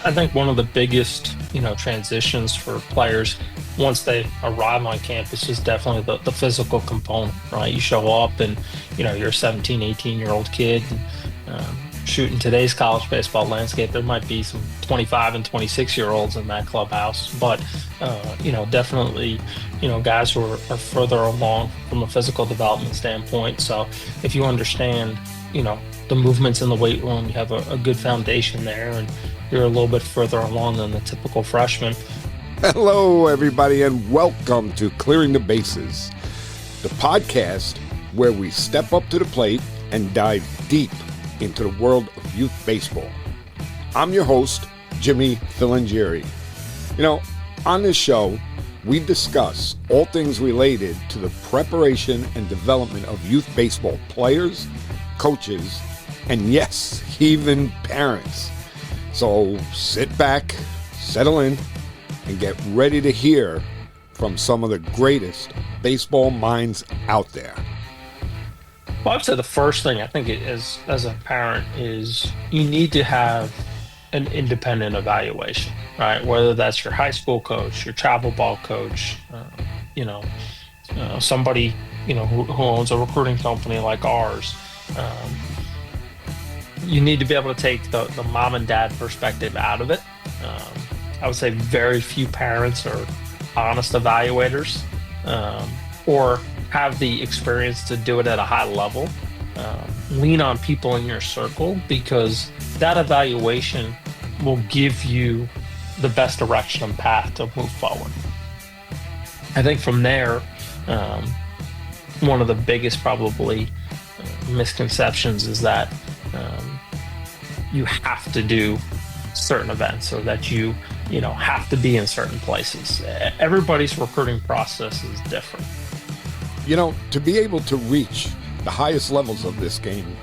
I think one of the biggest, transitions for players once they arrive on campus is definitely the physical component, right? You show up and, you're a 17, 18-year-old kid. And, shooting today's college baseball landscape, there might be some 25 and 26-year-olds in that clubhouse, but, definitely, guys who are further along from a physical development standpoint. So if you understand, the movements in the weight room, you have a good foundation there, and you're a little bit further along than the typical freshman. Hello, everybody, and welcome to Clearing the Bases, the podcast where we step up to the plate and dive deep into the world of youth baseball. I'm your host, Jimmy Filangieri. On this show, we discuss all things related to the preparation and development of youth baseball players, coaches, and yes, even parents. So sit back, settle in, and get ready to hear from some of the greatest baseball minds out there. Well, I'd say the first thing I think is, as a parent, is you need to have an independent evaluation, right? Whether that's your high school coach, your travel ball coach, somebody, who owns a recruiting company like ours. You need to be able to take the mom and dad perspective out of it. I would say very few parents are honest evaluators, or have the experience to do it at a high level. Lean on people in your circle, because that evaluation will give you the best direction and path to move forward. I think from there, one of the biggest probably misconceptions is that you have to do certain events, or that you have to be in certain places. Everybody's recruiting process is different. To be able to reach the highest levels of this game,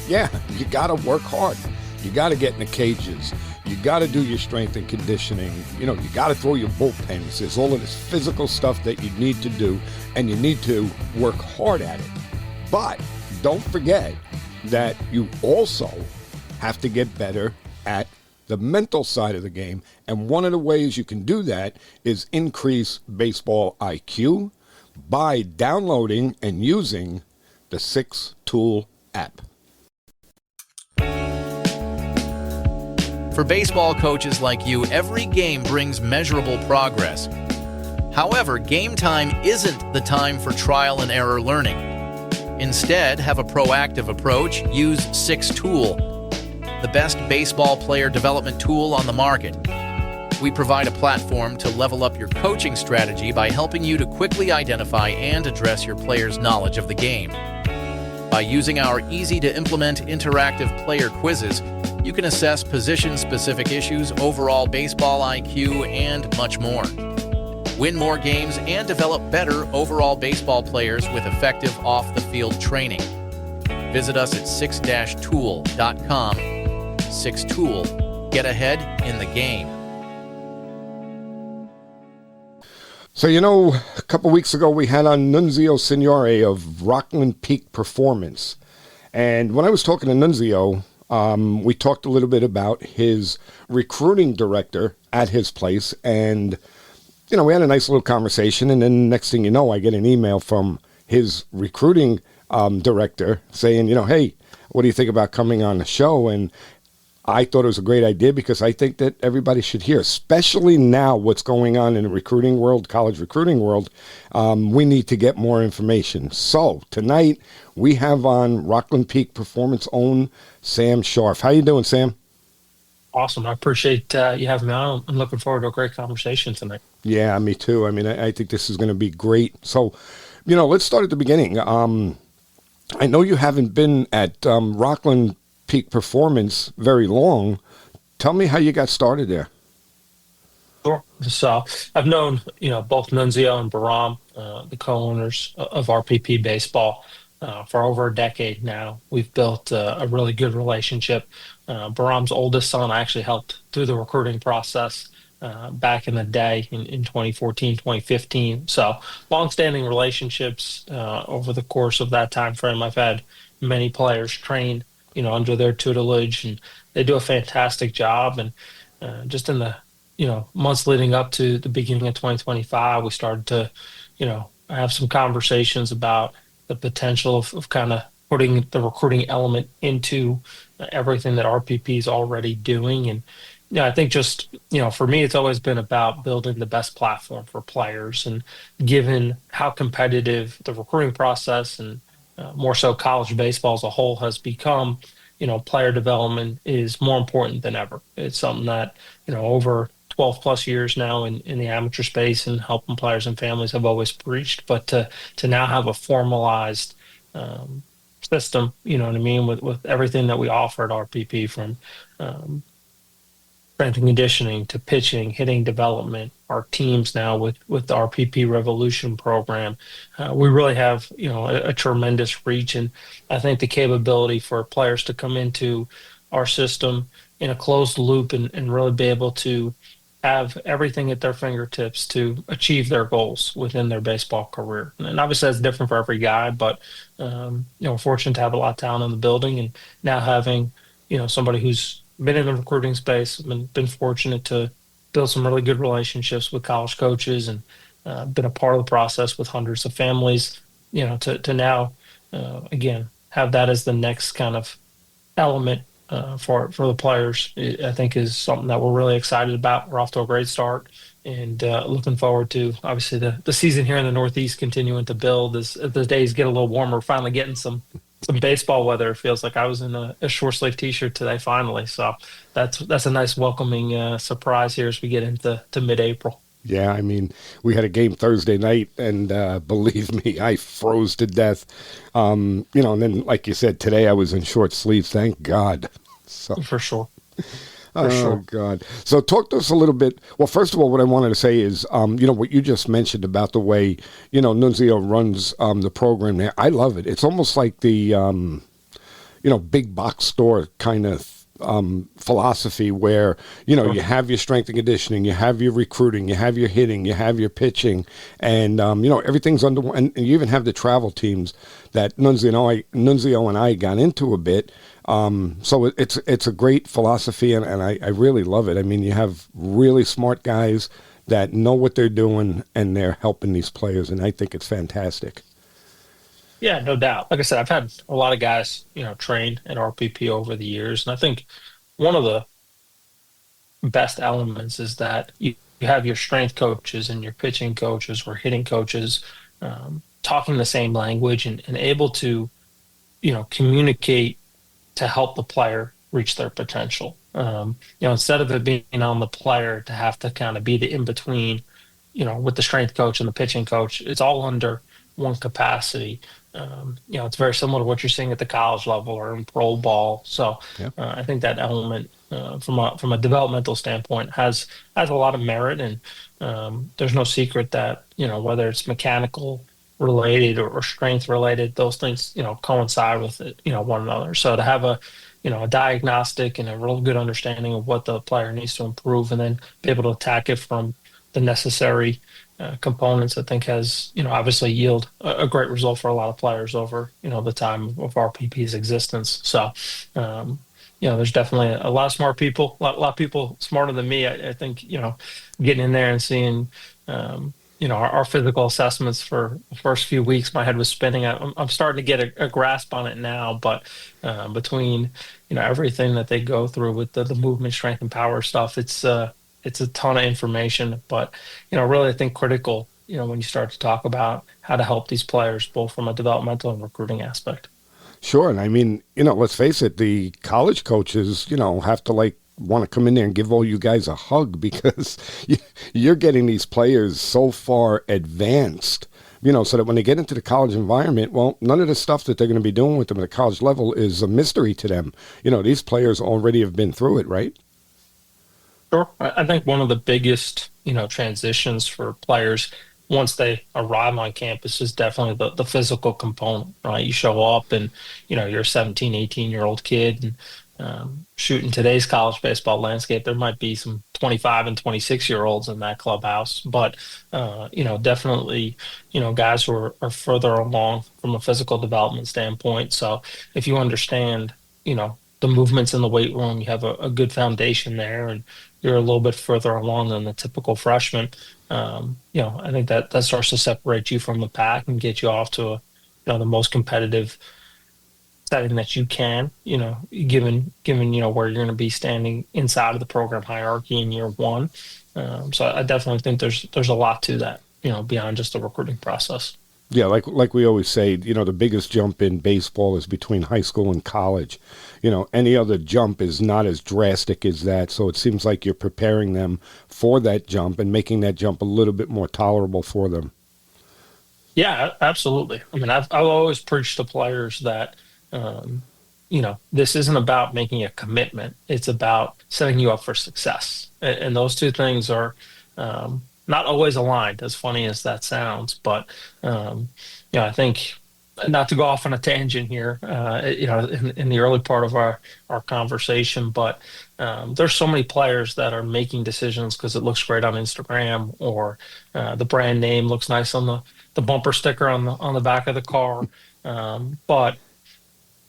you got to work hard. You got to get in the cages. You got to do your strength and conditioning. You got to throw your bullpens. There's all of this physical stuff that you need to do, and you need to work hard at it. But don't forget that you also have to get better at the mental side of the game. And one of the ways you can do that is increase baseball IQ by downloading and using the 6 Tool app. For baseball coaches like you, every game brings measurable progress. However, game time isn't the time for trial and error learning. Instead, have a proactive approach. Use 6 Tool, the best baseball player development tool on the market. We provide a platform to level up your coaching strategy by helping you to quickly identify and address your players' knowledge of the game. By using our easy-to-implement interactive player quizzes, you can assess position-specific issues, overall baseball IQ, and much more. Win more games and develop better overall baseball players with effective off-the-field training. Visit us at 6-tool.com. 6 Tool. Get ahead in the game. So, a couple weeks ago we had on Nunzio Signore of Rockland Peak Performance. And when I was talking to Nunzio, we talked a little bit about his recruiting director at his place. And, we had a nice little conversation. And then next thing you know, I get an email from his recruiting director saying, hey, what do you think about coming on the show? And I thought it was a great idea, because I think that everybody should hear, especially now what's going on in the recruiting world, college recruiting world. We need to get more information. So tonight we have on Rockland Peak Performance own Sam Sharf. How you doing, Sam? Awesome. I appreciate you having me on. I'm looking forward to a great conversation tonight. Yeah, me too. I mean, I think this is going to be great. So, let's start at the beginning. I know you haven't been at Rockland Peak Performance very long. Tell me how you got started there. Sure. So I've known, both Nunzio and Bahram, the co-owners of RPP Baseball, for over a decade now. We've built a really good relationship. Bahram's oldest son, I actually helped through the recruiting process back in the day in 2014, 2015. So longstanding relationships over the course of that time frame. I've had many players train, under their tutelage, and they do a fantastic job. And just in the months leading up to the beginning of 2025, we started to have some conversations about the potential of kind of putting the recruiting element into everything that RPP is already doing. And I think just for me, it's always been about building the best platform for players. And given how competitive the recruiting process and more so college baseball as a whole has become, player development is more important than ever. It's something that, over 12 plus years now in the amateur space and helping players and families have always preached, but to now have a formalized um, system, you know what I mean, with everything that we offer at RPP from um, strength and conditioning to pitching, hitting development, our teams now with the RPP Revolution program, we really have a tremendous reach, and I think the capability for players to come into our system in a closed loop and really be able to have everything at their fingertips to achieve their goals within their baseball career. And obviously that's different for every guy, but we're fortunate to have a lot of talent in the building, and now having somebody who's been in the recruiting space, been fortunate to build some really good relationships with college coaches, and been a part of the process with hundreds of families. To now again have that as the next kind of element for the players, I think is something that we're really excited about. We're off to a great start, and looking forward to obviously the season here in the Northeast continuing to build as the days get a little warmer. Finally getting some baseball weather. It feels like I was in a short sleeve T-shirt today finally, so that's a nice welcoming surprise here as we get into mid-April. Yeah, I mean, we had a game Thursday night, and believe me, I froze to death. And then, like you said, today I was in short sleeves. Thank God. So, For sure. For oh sure. God. So, talk to us a little bit. Well, first of all, what I wanted to say is, what you just mentioned about the way Nunzio runs the program there. I love it. It's almost like the big box store kind of philosophy where, Sure. you have your strength and conditioning, you have your recruiting, you have your hitting, you have your pitching, and, everything's under one. And you even have the travel teams that Nunzio and I got into a bit. So it's a great philosophy, and I really love it. I mean, you have really smart guys that know what they're doing, and they're helping these players, and I think it's fantastic. Yeah, no doubt. Like I said, I've had a lot of guys, train at RPP over the years, and I think one of the best elements is that you have your strength coaches and your pitching coaches or hitting coaches talking the same language and able to, communicate to help the player reach their potential. Instead of it being on the player to have to kind of be the in between, with the strength coach and the pitching coach, it's all under one capacity. It's very similar to what you're seeing at the college level or in pro ball. So Yeah. I think that element from a developmental standpoint has a lot of merit, and there's no secret that whether it's mechanical related or strength related, those things coincide with it, one another. So to have a diagnostic and a real good understanding of what the player needs to improve, and then be able to attack it from the necessary components, I think has obviously yield a great result for a lot of players over the time of RPP's existence. So there's definitely a lot of smart people, a lot of people smarter than me. I think getting in there and seeing our physical assessments for the first few weeks, my head was spinning. I'm starting to get a grasp on it now, but between everything that they go through with the movement, strength, and power stuff, it's a ton of information. But really, I think critical. When you start to talk about how to help these players, both from a developmental and recruiting aspect. Sure. And I mean, let's face it, the college coaches, have to want to come in there and give all you guys a hug because you're getting these players so far advanced, so that when they get into the college environment, well, none of the stuff that they're going to be doing with them at the college level is a mystery to them. These players already have been through it, right? Sure. I think one of the biggest, transitions for players once they arrive on campus is definitely the physical component, right? You show up and, you're a 17, 18-year-old kid, and shooting today's college baseball landscape, there might be some 25 and 26-year-olds in that clubhouse, but, definitely, guys who are further along from a physical development standpoint. So if you understand, the movements in the weight room, you have a good foundation there, and you're a little bit further along than the typical freshman. I think that starts to separate you from the pack and get you off to the most competitive setting that you can, given where you're going to be standing inside of the program hierarchy in year one. So I definitely think there's a lot to that, beyond just the recruiting process. Yeah, like we always say, the biggest jump in baseball is between high school and college. Any other jump is not as drastic as that. So it seems like you're preparing them for that jump and making that jump a little bit more tolerable for them. Yeah, absolutely. I mean, I've always preached to players that, um, this isn't about making a commitment. It's about setting you up for success. And those two things are not always aligned, as funny as that sounds. But, I think, not to go off on a tangent here, in the early part of our conversation, but there's so many players that are making decisions because it looks great on Instagram, or the brand name looks nice on the bumper sticker on the back of the car. But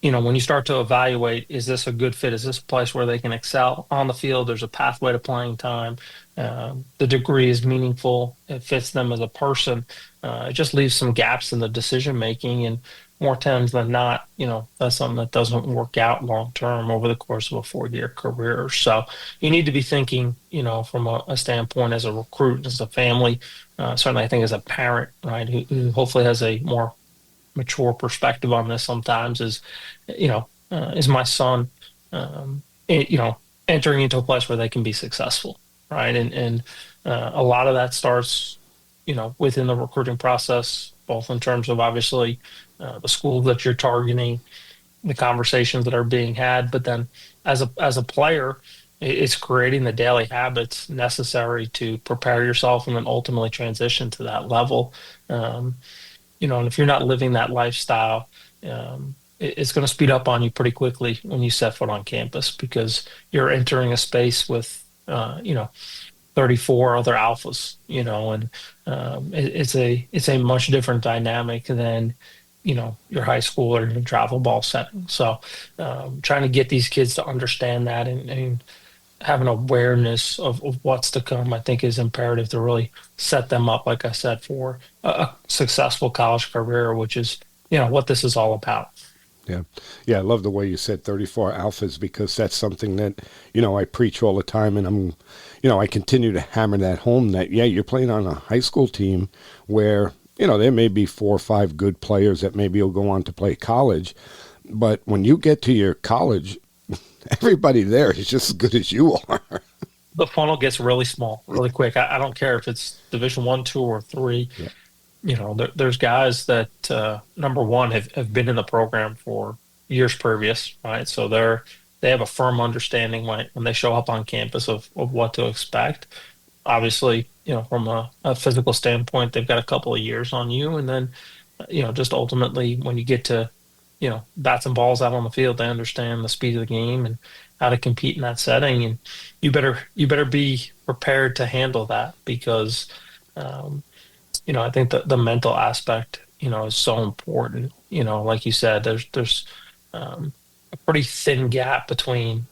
when you start to evaluate, is this a good fit? Is this a place where they can excel on the field? There's a pathway to playing time. The degree is meaningful. It fits them as a person. It just leaves some gaps in the decision making, and more times than not, that's something that doesn't work out long term over the course of a 4-year career. So you need to be thinking, from a standpoint as a recruit, as a family, certainly I think as a parent, right, who hopefully has a more mature perspective on this sometimes, is my son, entering into a place where they can be successful, right? And a lot of that starts, within the recruiting process, both in terms of obviously the school that you're targeting, the conversations that are being had, but then as a player, it's creating the daily habits necessary to prepare yourself and then ultimately transition to that level. And if you're not living that lifestyle, it's going to speed up on you pretty quickly when you set foot on campus, because you're entering a space with, 34 other alphas, and it's a much different dynamic than, your high school or your travel ball setting. So trying to get these kids to understand that, and have an awareness of what's to come, I think is imperative to really set them up, like I said, for a successful college career, which is, what this is all about. Yeah. Yeah, I love the way you said 34 alphas, because that's something that, I preach all the time, and I continue to hammer that home that, yeah, you're playing on a high school team where, there may be 4 or 5 good players that maybe will go on to play college. But when you get to your college, everybody there is just as good as you are. The funnel gets really small, really quick. I don't care if it's Division 1, 2, or 3. Yeah. There's guys that, number one, have been in the program for years previous, right? So they have a firm understanding when they show up on campus of what to expect. Obviously, from a physical standpoint, they've got a couple of years on you. And then, just ultimately when you get to, bats and balls out on the field, they understand the speed of the game and how to compete in that setting. And you better be prepared to handle that, because, I think the mental aspect, is so important. Like you said, there's a pretty thin gap between,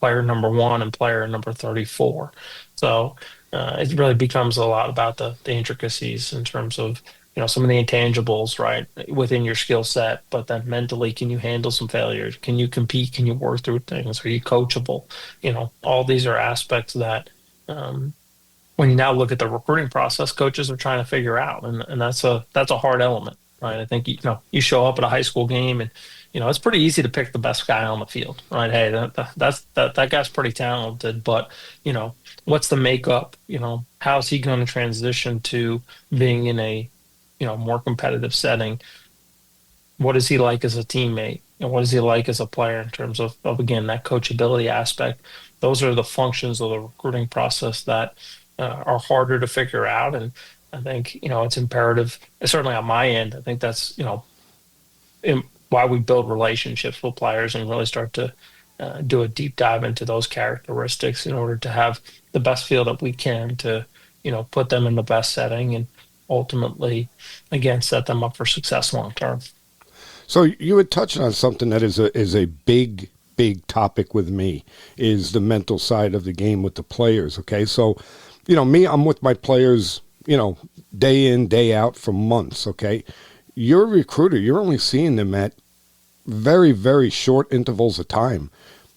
player number 1 and player number 34. So it really becomes a lot about the intricacies in terms of, some of the intangibles, right, within your skill set. But then mentally, can you handle some failures? Can you compete? Can you work through things? Are you coachable? All these are aspects that, when you now look at the recruiting process, coaches are trying to figure out, and that's a hard element, right? I think you show up at a high school game, and it's pretty easy to pick the best guy on the field, right? Hey, that guy's pretty talented, but what's the makeup? How's he going to transition to being in a more competitive setting? What is he like as a teammate? And what is he like as a player in terms of again, that coachability aspect? Those are the functions of the recruiting process that are harder to figure out. And I think, it's imperative, certainly on my end, I think that's, why we build relationships with players and really start to do a deep dive into those characteristics in order to have the best feel that we can to, put them in the best setting and ultimately, again, set them up for success long term. So you had touched on something that is a big big topic with me is the mental side of the game with the players. Okay. So, me, I'm with my players, day in, day out for months. Okay. You're a recruiter. You're only seeing them at very, very short intervals of time.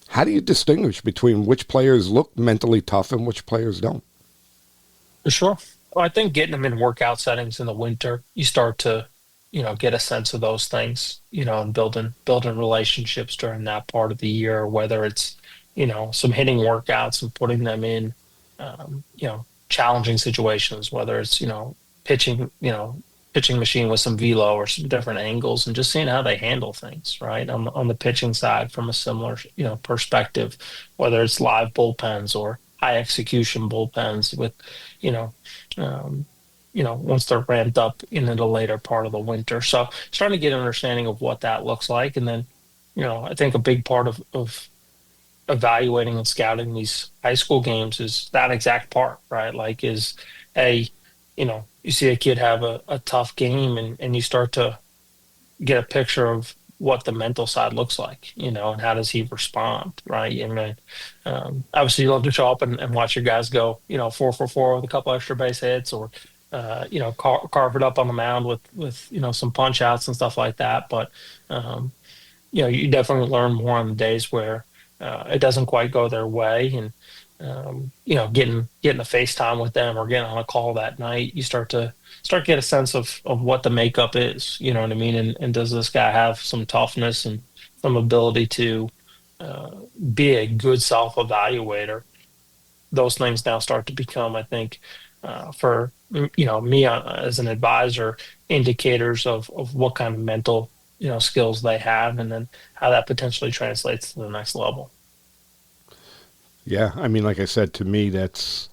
How do you distinguish between which players look mentally tough and which players don't? For sure. Well, I think getting them in workout settings in the winter, you start to, get a sense of those things, and building relationships during that part of the year, whether it's, some hitting workouts and putting them in, challenging situations, whether it's, pitching, pitching machine with some velo or some different angles and just seeing how they handle things, right? On the pitching side from a similar, perspective, whether it's live bullpens or high execution bullpens with, you know, um, once they're ramped up into the later part of the winter. So starting to get an understanding of what that looks like. And then, I think a big part of evaluating and scouting these high school games is that exact part, right? Like a, you see a kid have a tough game and you start to get a picture of what the mental side looks like, and how does he respond, right? I mean, obviously you love to show up and watch your guys go, 4 for 4 with a couple extra base hits or, carve it up on the mound with, some punch outs and stuff like that. But, you definitely learn more on the days where it doesn't quite go their way. And, getting a FaceTime with them or getting on a call that night, you start to get a sense of what the makeup is, you know what I mean? And does this guy have some toughness and some ability to uh, be a good self-evaluator? Those things now start to become, I think, for me as an advisor, indicators of what kind of mental skills they have, and then how that potentially translates to the next level. Yeah, I mean, like I said, to me, that's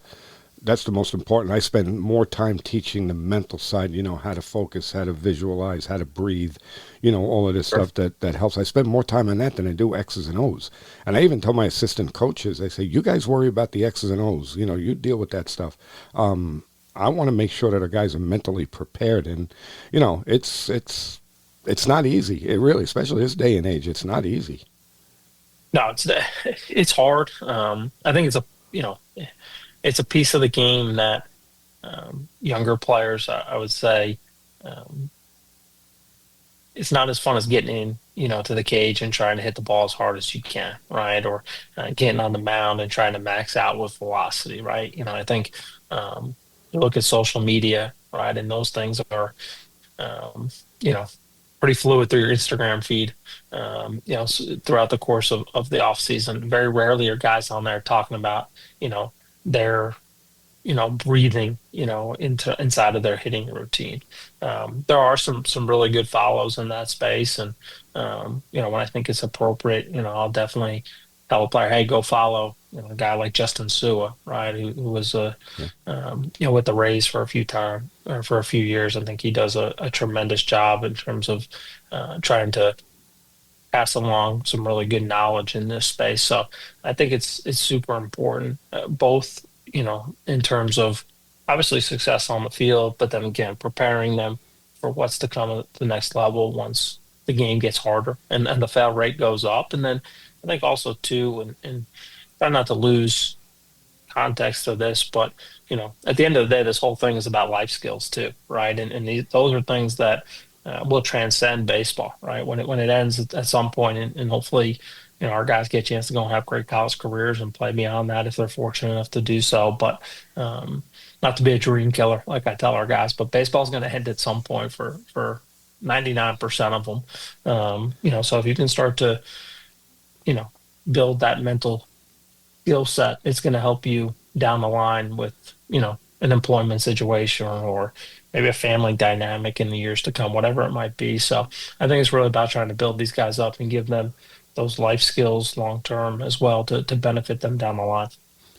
the most important. I spend more time teaching the mental side, how to focus, how to visualize, how to breathe, all of this Sure. stuff that helps. I spend more time on that than I do X's and O's. And I even tell my assistant coaches, I say, you guys worry about the X's and O's, you deal with that stuff. I want to make sure that our guys are mentally prepared. And, it's not easy. It really, especially this day and age, it's not easy. No, it's hard. I think it's a piece of the game that younger players, I would say, um, it's not as fun as getting in, to the cage and trying to hit the ball as hard as you can, right? Or getting on the mound and trying to max out with velocity, right? I think you look at social media, right, and those things are, um, you know, pretty fluid through your Instagram feed, throughout the course of the off season. Very rarely are guys on there talking about, their breathing, into inside of their hitting routine. There are some really good follows in that space, and when I think it's appropriate, I'll definitely tell a player, hey, go follow, a guy like Justin Sua, right, who was Yeah. with the Rays for a few time or for a few years. I think he does a tremendous job in terms of trying to pass along some really good knowledge in this space. So I think it's super important, both in terms of obviously success on the field, but then again preparing them for what's to come at the next level once the game gets harder and the foul rate goes up. And then I think also too, and try not to lose context of this, but at the end of the day, this whole thing is about life skills too, right? And those are things that will transcend baseball, right? When it ends at some point, and hopefully, our guys get a chance to go and have great college careers and play beyond that if they're fortunate enough to do so. But not to be a dream killer, like I tell our guys, but baseball's going to end at some point for 99% of them. So if you can start to, you know, build that mental skill set, it's going to help you down the line with, an employment situation or maybe a family dynamic in the years to come, whatever it might be. So I think it's really about trying to build these guys up and give them those life skills long term as well to benefit them down the line.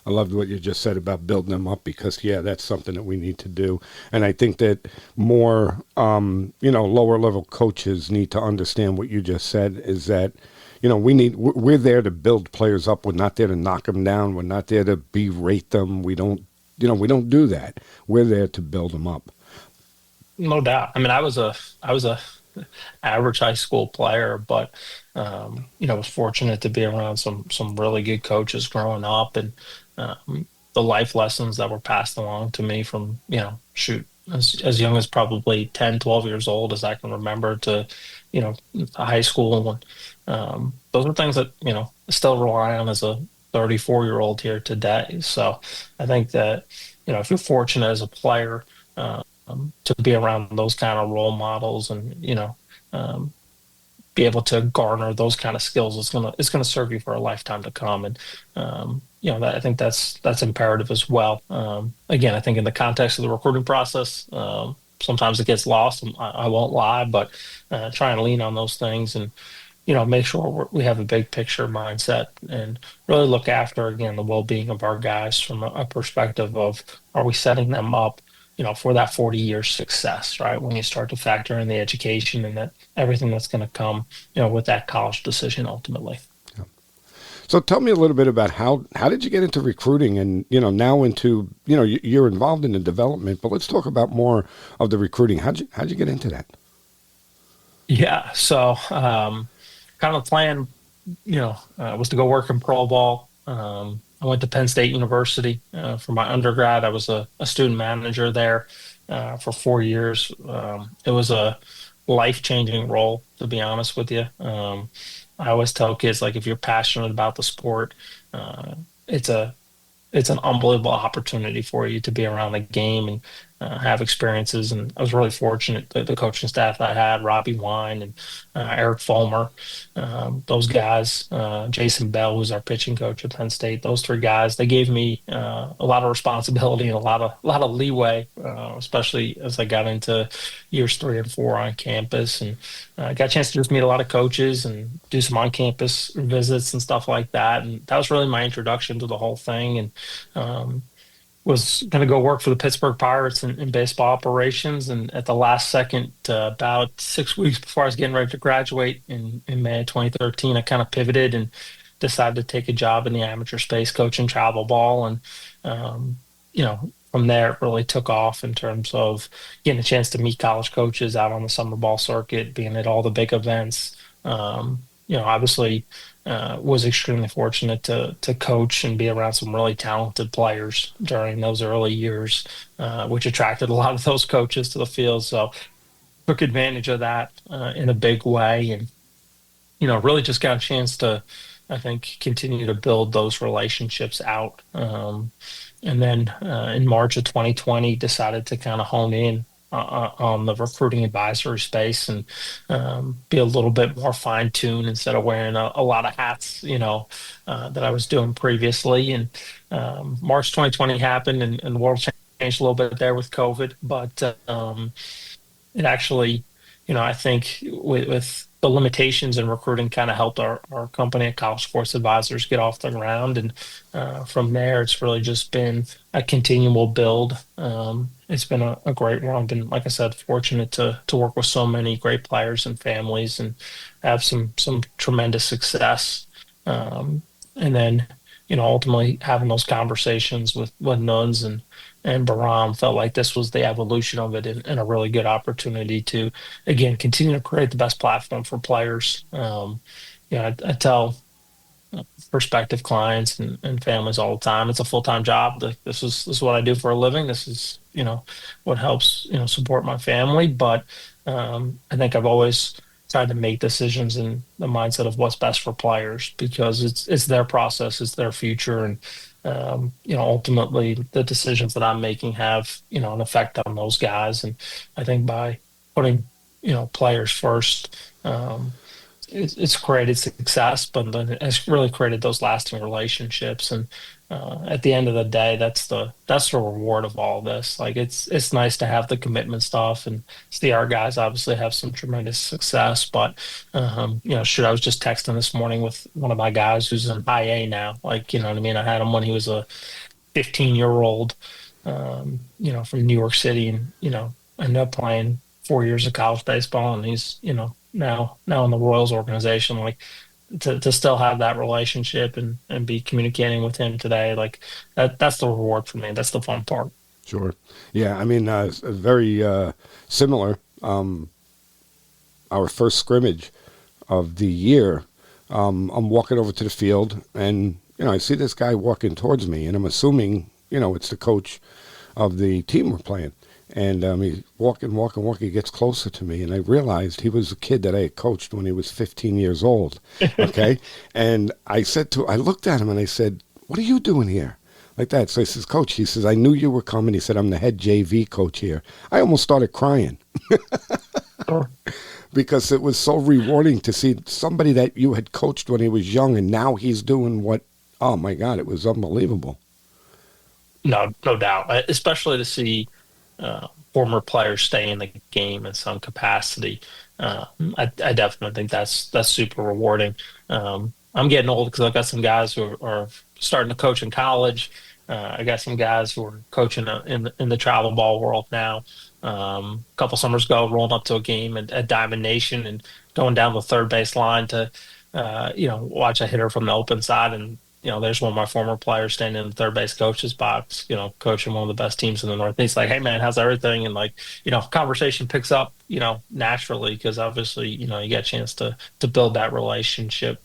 I loved what you just said about building them up because, yeah, that's something that we need to do. And I think that more, lower level coaches need to understand what you just said is that, we're there to build players up. We're not there to knock them down. We're not there to berate them. We don't do that. We're there to build them up. No doubt. I mean, I was a average high school player, but was fortunate to be around some really good coaches growing up, and the life lessons that were passed along to me from shoot as young as probably 10, 12 years old as I can remember to high school. And those are things that I still rely on as a 34-year-old here today. So I think that if you're fortunate as a player, to be around those kind of role models, and um, be able to garner those kind of skills, it's gonna serve you for a lifetime to come. And I think that's imperative as well. Again, I think in the context of the recruiting process, sometimes it gets lost. I won't lie, but try and lean on those things, and make sure we have a big picture mindset, and really look after, again, the well-being of our guys from a perspective of, are we setting them up, for that 40-year success, right? When you start to factor in the education and that everything that's going to come, with that college decision ultimately. So tell me a little bit about how did you get into recruiting, and now into you're involved in the development, but let's talk about more of the recruiting. How'd you get into that? Yeah. So, kind of the plan, was to go work in pro ball. I went to Penn State University for my undergrad. I was a student manager there for 4 years. It was a life-changing role, to be honest with you. I always tell kids, like, if you're passionate about the sport, uh, it's a it's an unbelievable opportunity for you to be around the game and have experiences. And I was really fortunate that the coaching staff that I had, Robbie Wine and Eric Fulmer, those guys, Jason Bell, who's our pitching coach at Penn State, those three guys, they gave me a lot of responsibility and a lot of leeway, especially as I got into years 3 and 4 on campus, and got a chance to just meet a lot of coaches and do some on-campus visits and stuff like that. And that was really my introduction to the whole thing. And um, was going to go work for the Pittsburgh Pirates in baseball operations. And at the last second, about 6 weeks before I was getting ready to graduate in May of 2013, I kind of pivoted and decided to take a job in the amateur space coaching travel ball. And, from there, it really took off in terms of getting a chance to meet college coaches out on the summer ball circuit, being at all the big events. Obviously, was extremely fortunate to coach and be around some really talented players during those early years, which attracted a lot of those coaches to the field. So took advantage of that in a big way, and really just got a chance to, I think, continue to build those relationships out. And then in March of 2020, decided to kind of hone in on the recruiting advisory space, and be a little bit more fine tuned instead of wearing a lot of hats, that I was doing previously. And March 2020 happened, and the world changed a little bit there with COVID, but it actually, I think with the limitations in recruiting kind of helped our company at College Sports Advisors get off the ground. And from there, it's really just been a continual build. It's been a great run. I've been, like I said, fortunate to work with so many great players and families, and have some tremendous success. And then, ultimately having those conversations with Nuns and Baram, felt like this was the evolution of it, and a really good opportunity to, again, continue to create the best platform for players. I tell prospective clients and families all the time, it's a full-time job. This is what I do for a living. This is, what helps, support my family. But I think I've always tried to make decisions in the mindset of what's best for players, because it's their process, it's their future. And ultimately the decisions that I'm making have, an effect on those guys. And I think by putting, players first, it's created success, but then it's really created those lasting relationships. And at the end of the day, that's the reward of all this. Like, it's nice to have the commitment stuff and see our guys obviously have some tremendous success. But shoot, I was just texting this morning with one of my guys who's in high A now. Like, you know what I mean? I had him when he was a 15-year-old, from New York City, and ended up playing 4 years of college baseball, and he's now in the Royals organization. Like, to still have that relationship and be communicating with him today, like that's the reward for me. That's the fun part. Sure. Yeah. I mean, very similar. our first scrimmage of the year, I'm walking over to the field, and I see this guy walking towards me, and I'm assuming it's the coach of the team we're playing. And he's walking. He gets closer to me, and I realized he was a kid that I had coached when he was 15 years old. Okay, and I looked at him and I said, "What are you doing here?" Like that. So he says, "Coach," he says, "I knew you were coming." He said, "I'm the head JV coach here." I almost started crying. Sure. Because it was so rewarding to see somebody that you had coached when he was young, and now he's doing oh my God, it was unbelievable. No doubt, especially to see former players stay in the game in some capacity. I definitely think that's super rewarding. I'm getting old because I've got some guys who are starting to coach in college. I got some guys who are coaching in the travel ball world now. A couple summers ago, rolling up to a game at Diamond Nation and going down the third base line to, watch a hitter from the open side, and there's one of my former players standing in the third base coach's box, coaching one of the best teams in the Northeast. Like, hey man, how's everything? And conversation picks up, naturally because obviously, you get a chance to build that relationship,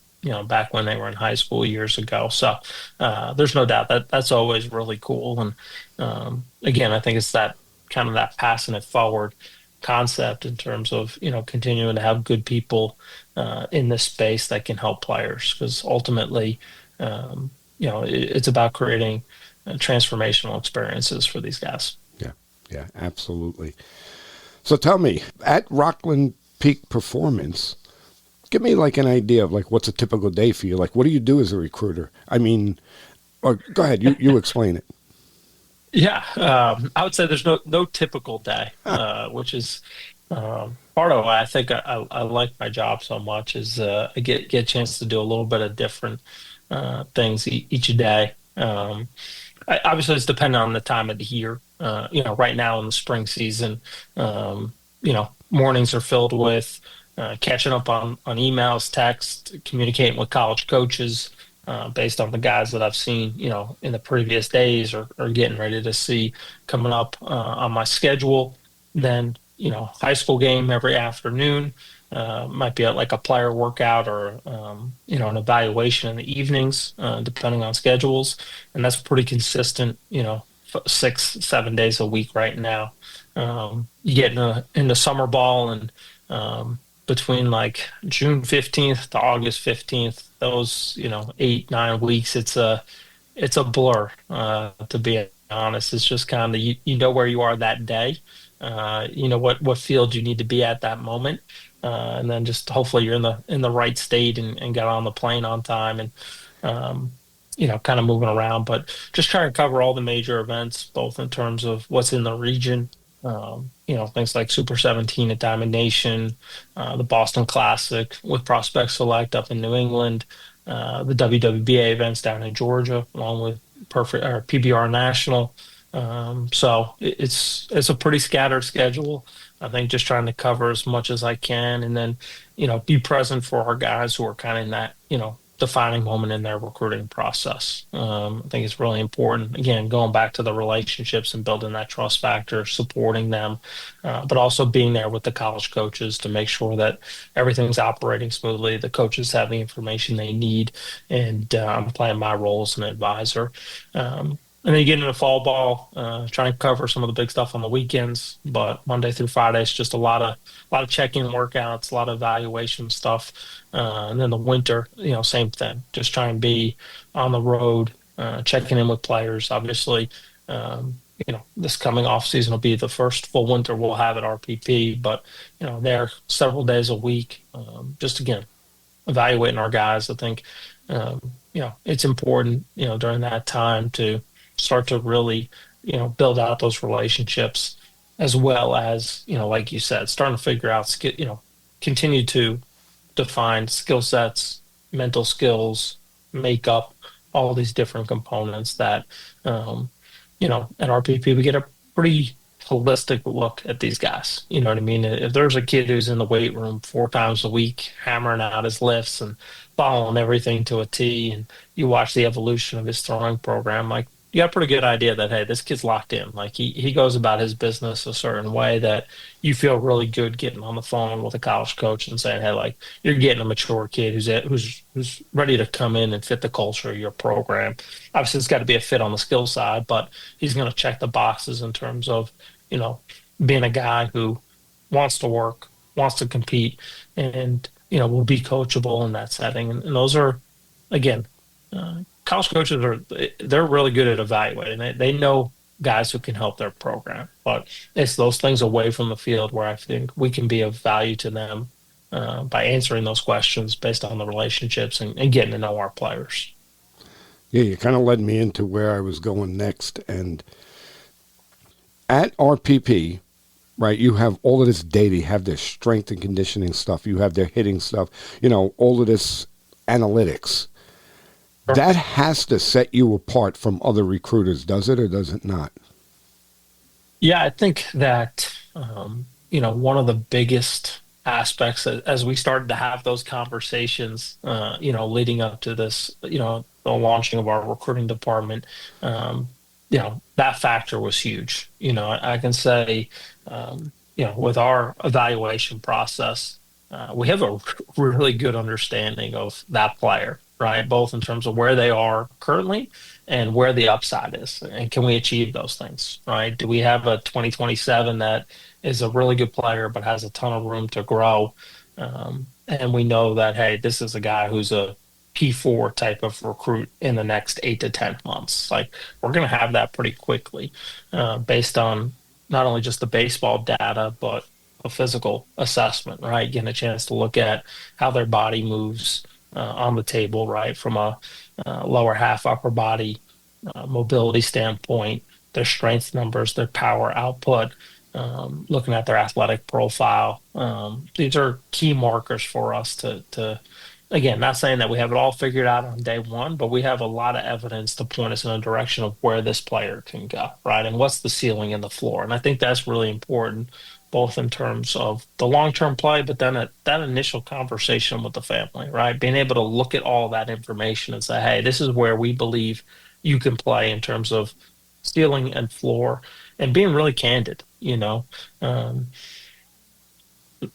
back when they were in high school years ago. So there's no doubt that's always really cool. And again, I think it's that kind of that passing it forward concept in terms of continuing to have good people in this space that can help players, because ultimately it's about creating transformational experiences for these guys. Yeah, absolutely. So tell me, at Rockland Peak Performance, give me like an idea of like what's a typical day for you. Like, what do you do as a recruiter? I mean, or go ahead, you explain it. Yeah, I would say there's no typical day, which is part of why I think I like my job so much. Is I get a chance to do a little bit of different things each day. Obviously, it's dependent on the time of the year. Right now in the spring season, mornings are filled with catching up on emails, text, communicating with college coaches based on the guys that I've seen, in the previous days or getting ready to see coming up on my schedule. Then, high school game every afternoon. Might be like a player workout or an evaluation in the evenings, depending on schedules, and that's pretty consistent. 6-7 days a week right now. You get into summer ball, and between like June 15th to August 15th, those 8-9 weeks, it's a blur. To be honest, it's just kind of you know where you are that day. What field you need to be at that moment, and then just hopefully you're in the right state and get on the plane on time, and kind of moving around, but just trying to cover all the major events, both in terms of what's in the region, things like Super 17 at Diamond Nation, the Boston Classic with Prospect Select up in New England, the WWBA events down in Georgia, along with PBR National. So it's a pretty scattered schedule. I think just trying to cover as much as I can, and then be present for our guys who are kind of in that defining moment in their recruiting process. I think it's really important. Again, going back to the relationships and building that trust factor, supporting them, but also being there with the college coaches to make sure that everything's operating smoothly. The coaches have the information they need, and I'm playing my role as an advisor. And then you get into fall ball, trying to cover some of the big stuff on the weekends, but Monday through Friday is just a lot of check-in workouts, a lot of evaluation stuff. And then the winter, same thing. Just try and be on the road, checking in with players. Obviously, this coming off season will be the first full winter we'll have at RPP, but there several days a week, just again evaluating our guys. I think it's important during that time to start to really, build out those relationships, as well as, like you said, starting to figure out, continue to define skill sets, mental skills, makeup, all these different components that, at RPP, we get a pretty holistic look at these guys. You know what I mean? If there's a kid who's in the weight room 4 times a week, hammering out his lifts and following everything to a T, and you watch the evolution of his throwing program, like, you got a pretty good idea that, hey, this kid's locked in. Like he goes about his business a certain way that you feel really good getting on the phone with a college coach and saying, hey, like you're getting a mature kid who's ready to come in and fit the culture of your program. Obviously, it's got to be a fit on the skill side, but he's going to check the boxes in terms of, you know, being a guy who wants to work, wants to compete, and will be coachable in that setting. And those are, again, college coaches they're really good at evaluating. They know guys who can help their program, but it's those things away from the field where I think we can be of value to them by answering those questions based on the relationships and getting to know our players. Yeah, you kind of led me into where I was going next. And at RPP, right, you have all of this data. You have their strength and conditioning stuff. You have their hitting stuff. All of this analytics. That has to set you apart from other recruiters, does it or does it not? Yeah, I think that one of the biggest aspects as we started to have those conversations, leading up to this, the launching of our recruiting department, that factor was huge. I can say, with our evaluation process, we have a really good understanding of that player, right? Both in terms of where they are currently and where the upside is. And can we achieve those things, right? Do we have a 2027 that is a really good player but has a ton of room to grow? And we know that, hey, this is a guy who's a P4 type of recruit in the next 8 to 10 months. Like we're going to have that pretty quickly based on not only just the baseball data, but a physical assessment, right? Getting a chance to look at how their body moves on the table, right? From a lower half, upper body mobility standpoint, their strength numbers, their power output, looking at their athletic profile. These are key markers for us to again, not saying that we have it all figured out on day one, but we have a lot of evidence to point us in a direction of where this player can go, right? And what's the ceiling and the floor. And I think that's really important, both in terms of the long-term play, but then that initial conversation with the family, right? Being able to look at all that information and say, hey, this is where we believe you can play in terms of ceiling and floor, and being really candid, Um,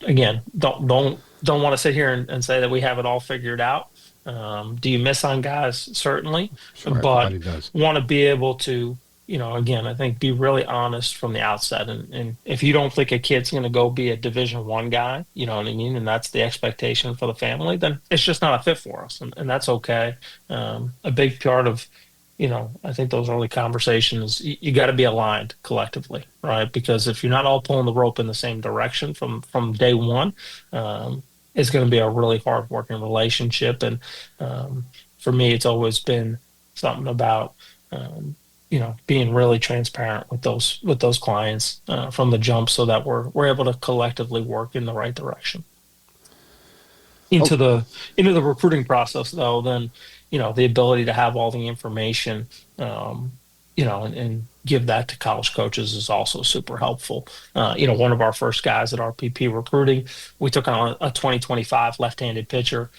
again, don't want to sit here and say that we have it all figured out. Do you miss on guys? Certainly, Sure, but everybody does. want to be able to, again, I think be really honest from the outset. And if you don't think a kid's going to go be a Division I guy, you know what I mean, and that's the expectation for the family, then it's just not a fit for us, and that's okay. A big part of I think those early conversations, you got to be aligned collectively, right? Because if you're not all pulling the rope in the same direction from day one, it's going to be a really hard working relationship. And for me, it's always been something about being really transparent with those clients from the jump, so that we're able to collectively work in the right direction. Oh, Into the recruiting process, though, then the ability to have all the information, and give that to college coaches is also super helpful. One of our first guys at RPP recruiting, we took on a 2025 left-handed pitcher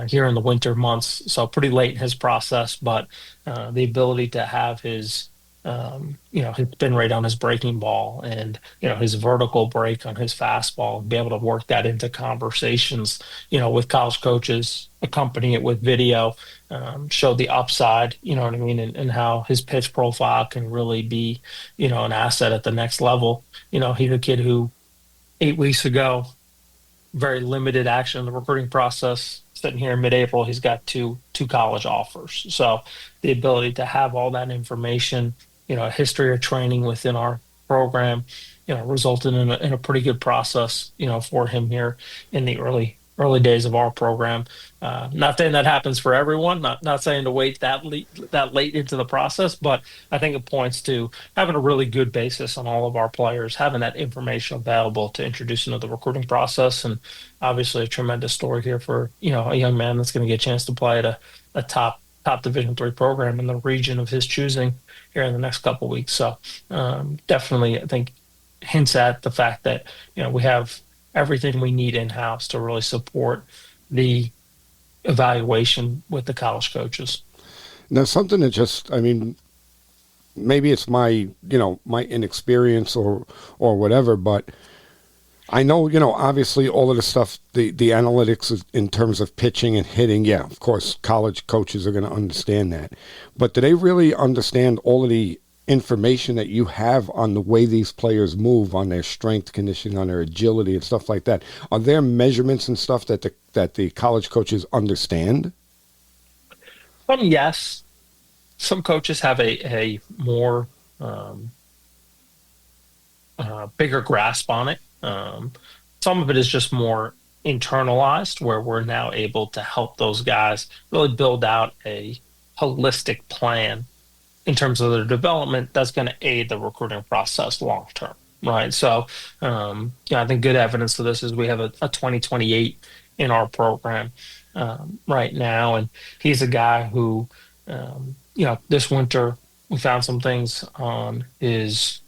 here in the winter months, so pretty late in his process, but the ability to have his spin rate on his breaking ball and his vertical break on his fastball, and be able to work that into conversations with college coaches, accompany it with video, show the upside, you know what I mean, and how his pitch profile can really be an asset at the next level. He's a kid who 8 weeks ago, very limited action in the recruiting process. Sitting here in mid-April, he's got two college offers. So the ability to have all that information, a history of training within our program, resulted in a pretty good process, for him here in the early days of our program. Not saying that happens for everyone. Not saying to wait that late into the process, but I think it points to having a really good basis on all of our players, having that information available to introduce into the recruiting process, and obviously a tremendous story here for a young man that's going to get a chance to play at a top Division III program in the region of his choosing here in the next couple of weeks. So definitely, I think hints at the fact that we have everything we need in-house to really support the evaluation with the college coaches. Now, something that just, I mean, maybe it's my inexperience or whatever, but I know, obviously all of the stuff, the analytics in terms of pitching and hitting, yeah, of course, college coaches are going to understand that. But do they really understand all of the information that you have on the way these players move, on their strength conditioning, on their agility and stuff like that? Are there measurements and stuff that the college coaches understand? Yes, some coaches have a more um, bigger grasp on it. Some of it is just more internalized, where we're now able to help those guys really build out a holistic plan in terms of their development that's going to aid the recruiting process long term, right? So, I think good evidence of this is we have a 2028 in our program right now, and he's a guy who, this winter we found some things on his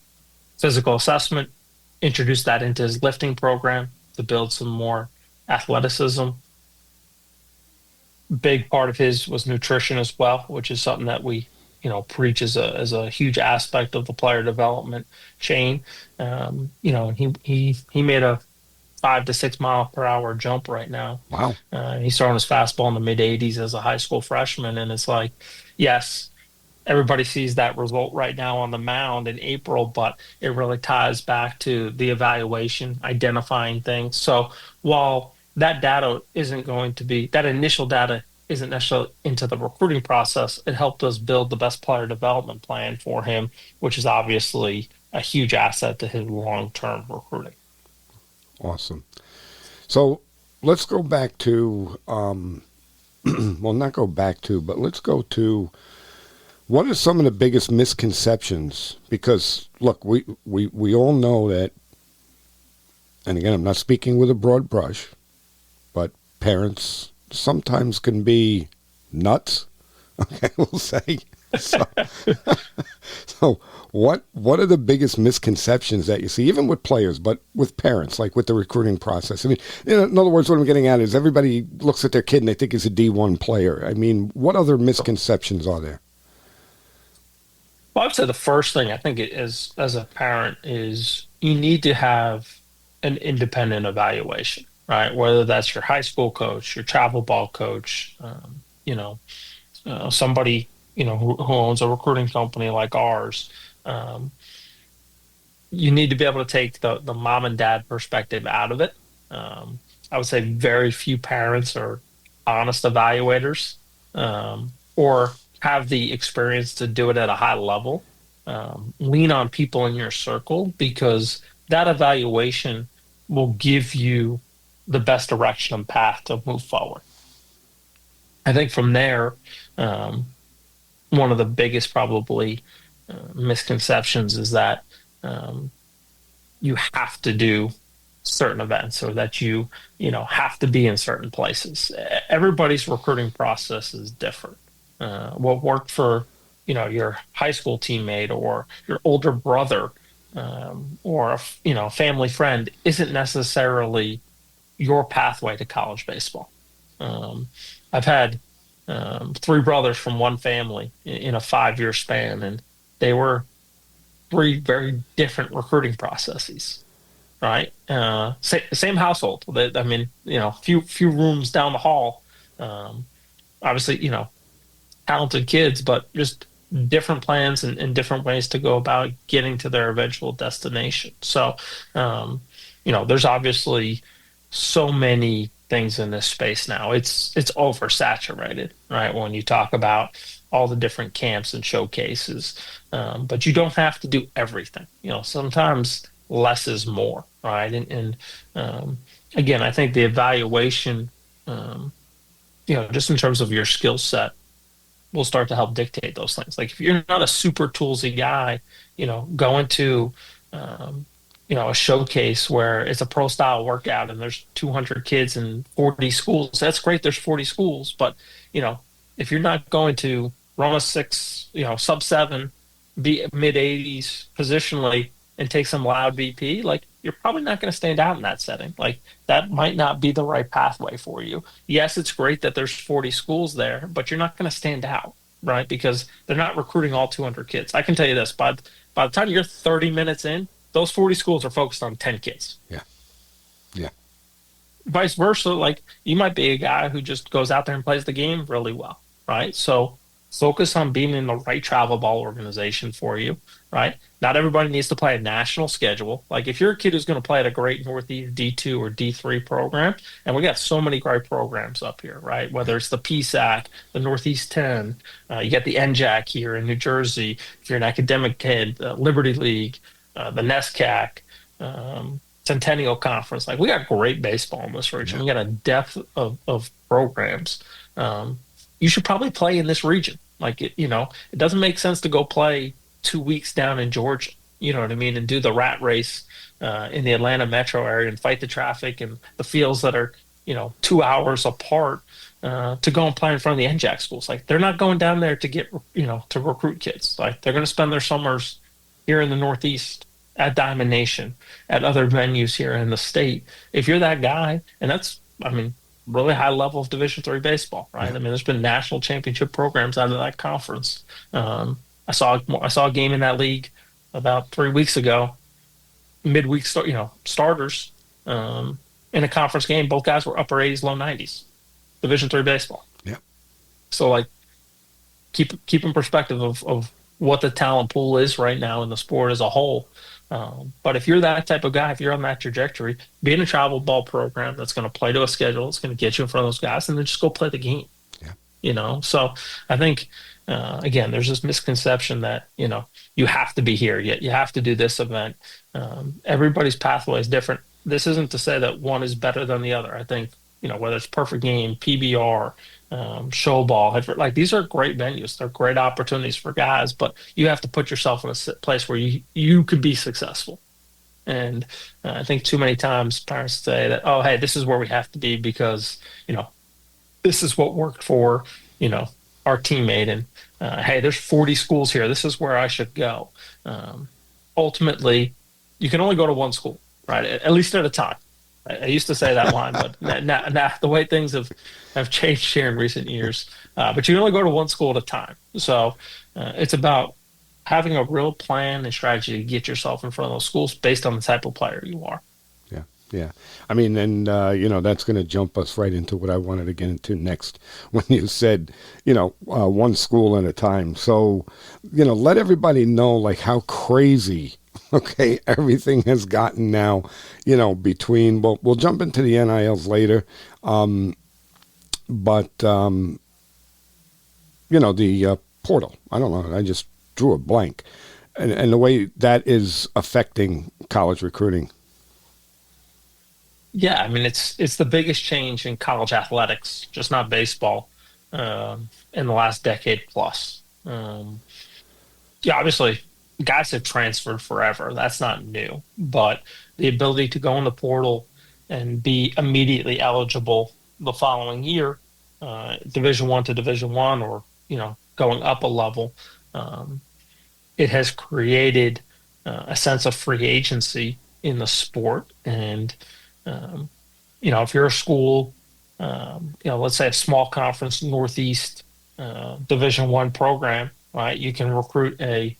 physical assessment, introduced that into his lifting program to build some more athleticism. Big part of his was nutrition as well, which is something that we, preach as a huge aspect of the player development chain. And he made a 5 to 6 mile per hour jump right now. Wow. He's throwing his fastball in the mid 80s as a high school freshman, and it's like, yes, everybody sees that result right now on the mound in April, but it really ties back to the evaluation, identifying things. So while that data isn't going to be, that initial data isn't necessarily into the recruiting process, it helped us build the best player development plan for him, which is obviously a huge asset to his long-term recruiting. Awesome. So let's go back to, well, not go back to, but let's go to what are some of the biggest misconceptions? Because, look, we all know that, and again, I'm not speaking with a broad brush, but parents sometimes can be nuts, okay, we'll say. So, so what are the biggest misconceptions that you see, even with players, but with parents, like with the recruiting process? I mean, in other words, what I'm getting at is everybody looks at their kid and they think he's a D1 player. I mean, what other misconceptions are there? Well, I would say the first thing I think it is as a parent is you need to have an independent evaluation, right? Whether that's your high school coach, your travel ball coach, somebody who owns a recruiting company like ours. Um, you need to be able to take the mom and dad perspective out of it. I would say very few parents are honest evaluators, or have the experience to do it at a high level. Lean on people in your circle, because that evaluation will give you the best direction and path to move forward. I think from there, um, one of the biggest probably misconceptions is that um, you have to do certain events, or that you have to be in certain places. Everybody's recruiting process is different. What worked for your high school teammate or your older brother, or family friend isn't necessarily your pathway to college baseball. I've had three brothers from one family in a 5 year span, and they were three very different recruiting processes. Right, same household. I mean, few rooms down the hall. Obviously, talented kids, but just different plans and different ways to go about getting to their eventual destination. So, there's obviously so many things in this space now. It's oversaturated, right? When you talk about all the different camps and showcases, but you don't have to do everything. Sometimes less is more, right? And again, I think the evaluation, just in terms of your skill set, will start to help dictate those things. Like if you're not a super toolsy guy, going to, a showcase where it's a pro style workout and there's 200 kids and 40 schools, that's great. There's 40 schools, but, if you're not going to run a six, sub seven, be mid 80s positionally and take some loud BP, like you're probably not going to stand out in that setting. Like that might not be the right pathway for you. Yes, it's great that there's 40 schools there, but you're not going to stand out. right? Because they're not recruiting all 200 kids. I can tell you this, by the time you're 30 minutes in, those 40 schools are focused on 10 kids. Yeah. Yeah. Vice versa, like you might be a guy who just goes out there and plays the game really well, right? So focus on being in the right travel ball organization for you, right? Not everybody needs to play a national schedule. Like if you're a kid who's going to play at a great Northeast D2 or D3 program, and we got so many great programs up here, right? Whether it's the PSAC, the Northeast 10, you got the NJAC here in New Jersey. If you're an academic kid, Liberty League, the NESCAC, Centennial Conference. Like we got great baseball in this region. We got a depth of programs. You should probably play in this region. Like it doesn't make sense to go play 2 weeks down in Georgia. You know what I mean? And do the rat race in the Atlanta metro area and fight the traffic and the fields that are 2 hours apart to go and play in front of the NJAC schools. Like they're not going down there to get to recruit kids. Like they're going to spend their summers here in the Northeast at Diamond Nation, at other venues here in the state. If you're that guy, and that's, I mean, really high level of Division III baseball, right? I mean, there's been national championship programs out of that conference. I saw a game in that league about 3 weeks ago, midweek starters in a conference game. Both guys were upper 80s, low 90s, Division III baseball. Yeah. So like, keep in perspective of what the talent pool is right now in the sport as a whole. But if you're that type of guy, if you're on that trajectory, be in a travel ball program that's going to play to a schedule, it's going to get you in front of those guys, and then just go play the game. Yeah. So I think, again, there's this misconception that, you have to be here, yet you have to do this event. Everybody's pathway is different. This isn't to say that one is better than the other. I think, whether it's Perfect Game, PBR, show ball, like these are great venues. They're great opportunities for guys, but you have to put yourself in a place where you could be successful. And I think too many times parents say that, oh, hey, this is where we have to be because, this is what worked for, our teammate. And hey, there's 40 schools here. This is where I should go. Ultimately, you can only go to one school, right? At least at a time. I used to say that line, but now the way things have changed here in recent years. But you can only go to one school at a time. So it's about having a real plan and strategy to get yourself in front of those schools based on the type of player you are. Yeah, yeah. I mean, and, that's going to jump us right into what I wanted to get into next when you said, one school at a time. So, let everybody know, like, how crazy everything has gotten now, between, well, we'll jump into the NILs later. But the portal, I don't know, I just drew a blank. And the way that is affecting college recruiting. Yeah, I mean, it's the biggest change in college athletics, just not baseball, in the last decade plus. Obviously, guys have transferred forever. That's not new. But the ability to go in the portal and be immediately eligible the following year, Division I to Division I, or going up a level, it has created a sense of free agency in the sport. And if you're a school, let's say a small conference Northeast Division I program, right? You can recruit a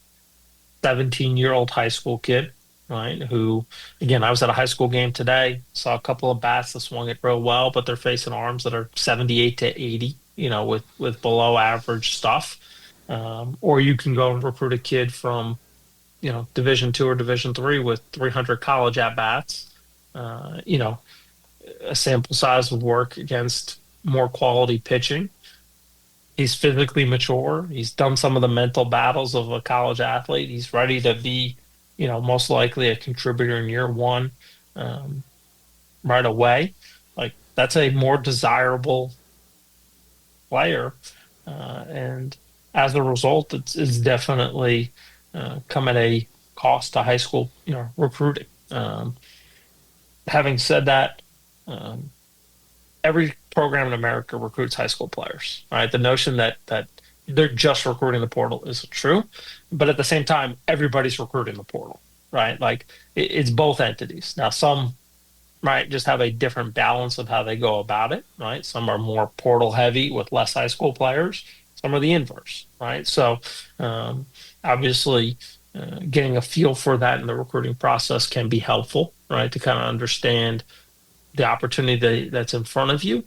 17-year-old high school kid, right? Who, again, I was at a high school game today, saw a couple of bats that swung it real well, but they're facing arms that are 78 to 80, with below average stuff. Or you can go and recruit a kid from, Division II or Division III with 300 college at bats. A sample size would work against more quality pitching. He's physically mature. He's done some of the mental battles of a college athlete. He's ready to be, most likely a contributor in year one, right away. Like that's a more desirable player. And as a result, it's definitely come at a cost to high school, recruiting. Having said that, every program in America recruits high school players, right? The notion that they're just recruiting the portal isn't true, but at the same time, everybody's recruiting the portal, right? Like it's both entities. Now, some might just have a different balance of how they go about it, right? Some are more portal heavy with less high school players. some are the inverse, right? So obviously, getting a feel for that in the recruiting process can be helpful, right? To kind of understand the opportunity that's in front of you,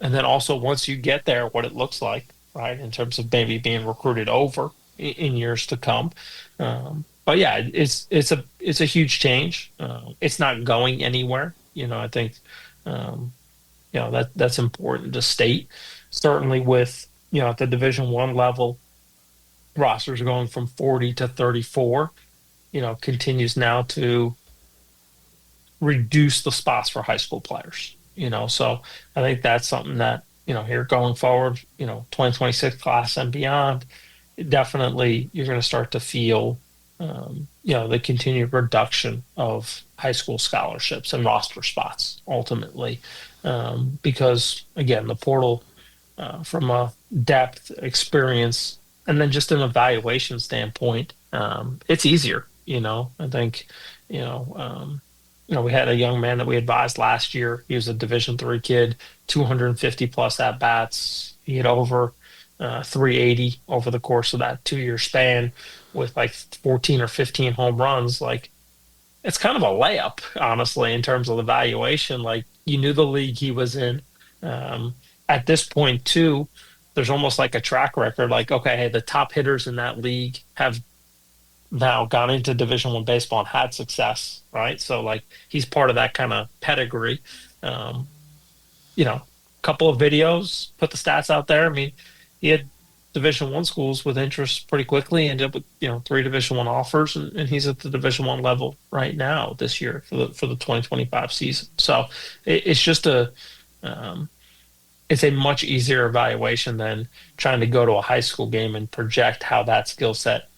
and then also once you get there, what it looks like, right, in terms of maybe being recruited over in years to come. But yeah, it's a huge change. It's not going anywhere. I think that's important to state. Certainly, with at the Division 1 level, rosters are going from 40 to 34. Continues now to reduce the spots for high school players. So I think that's something that here going forward, 2026 class and beyond, definitely you're going to start to feel the continued reduction of high school scholarships and roster spots ultimately, because again the portal, from a depth experience and then just an evaluation standpoint, it's easier. I think you know we had a young man that we advised last year. He was a Division 3 kid, 250 plus at bats. He had over 380 over the course of that 2 year span, with like 14 or 15 home runs. Like, it's kind of a layup, honestly, in terms of the valuation. Like, you knew the league he was in. Um, at this point, too, there's almost like a track record. Like, okay, hey, the top hitters in that league have now gone into Division 1 baseball and had success, right? So, like, he's part of that kind of pedigree. Um, Couple of videos, put the stats out there. I mean, he had Division 1 schools with interest pretty quickly. Ended up with 3 Division 1 offers, and he's at the Division 1 level right now this year for the 2025 season. So it's just um, it's a much easier evaluation than trying to go to a high school game and project how that skill set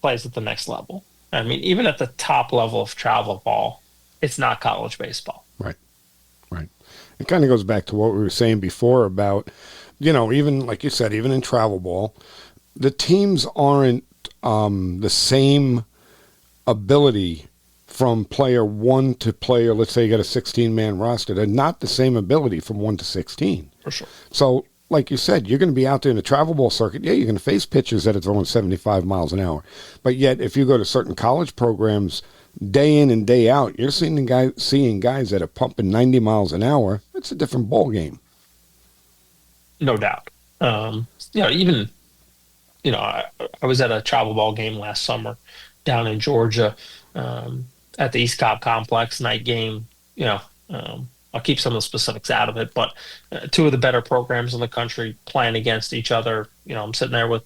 plays at the next level. I mean, even at the top level of travel ball, it's not college baseball. Right. Right. It kind of goes back to what we were saying before about, even like you said, even in travel ball, the teams aren't the same ability from player 1 to player. Let's say you got a 16-man roster. They're not the same ability from 1 to 16. For sure. So, like you said, you're going to be out there in the travel ball circuit. Yeah, you're going to face pitchers that are throwing 75 miles an hour. But yet, if you go to certain college programs, day in and day out, you're seeing guys that are pumping 90 miles an hour. It's a different ball game. No doubt. Even I was at a travel ball game last summer down in Georgia, at the East Cobb Complex night game. I'll keep some of the specifics out of it, but two of the better programs in the country playing against each other. I'm sitting there with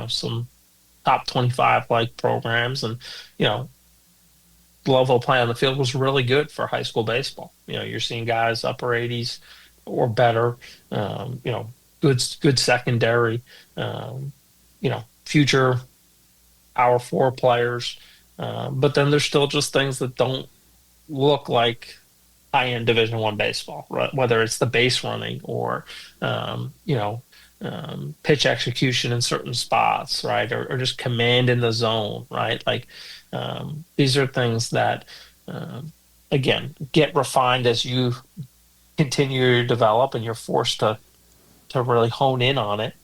some top 25 like programs, and the level of play on the field was really good for high school baseball. You're seeing guys upper 80s or better. Good secondary. Future Power 4 players. But then there's still just things that don't look like high-end Division 1 baseball, right? Whether it's the base running or pitch execution in certain spots, right? Or just command in the zone, right? Like, these are things that, again, get refined as you continue to develop, and you're forced to really hone in on it,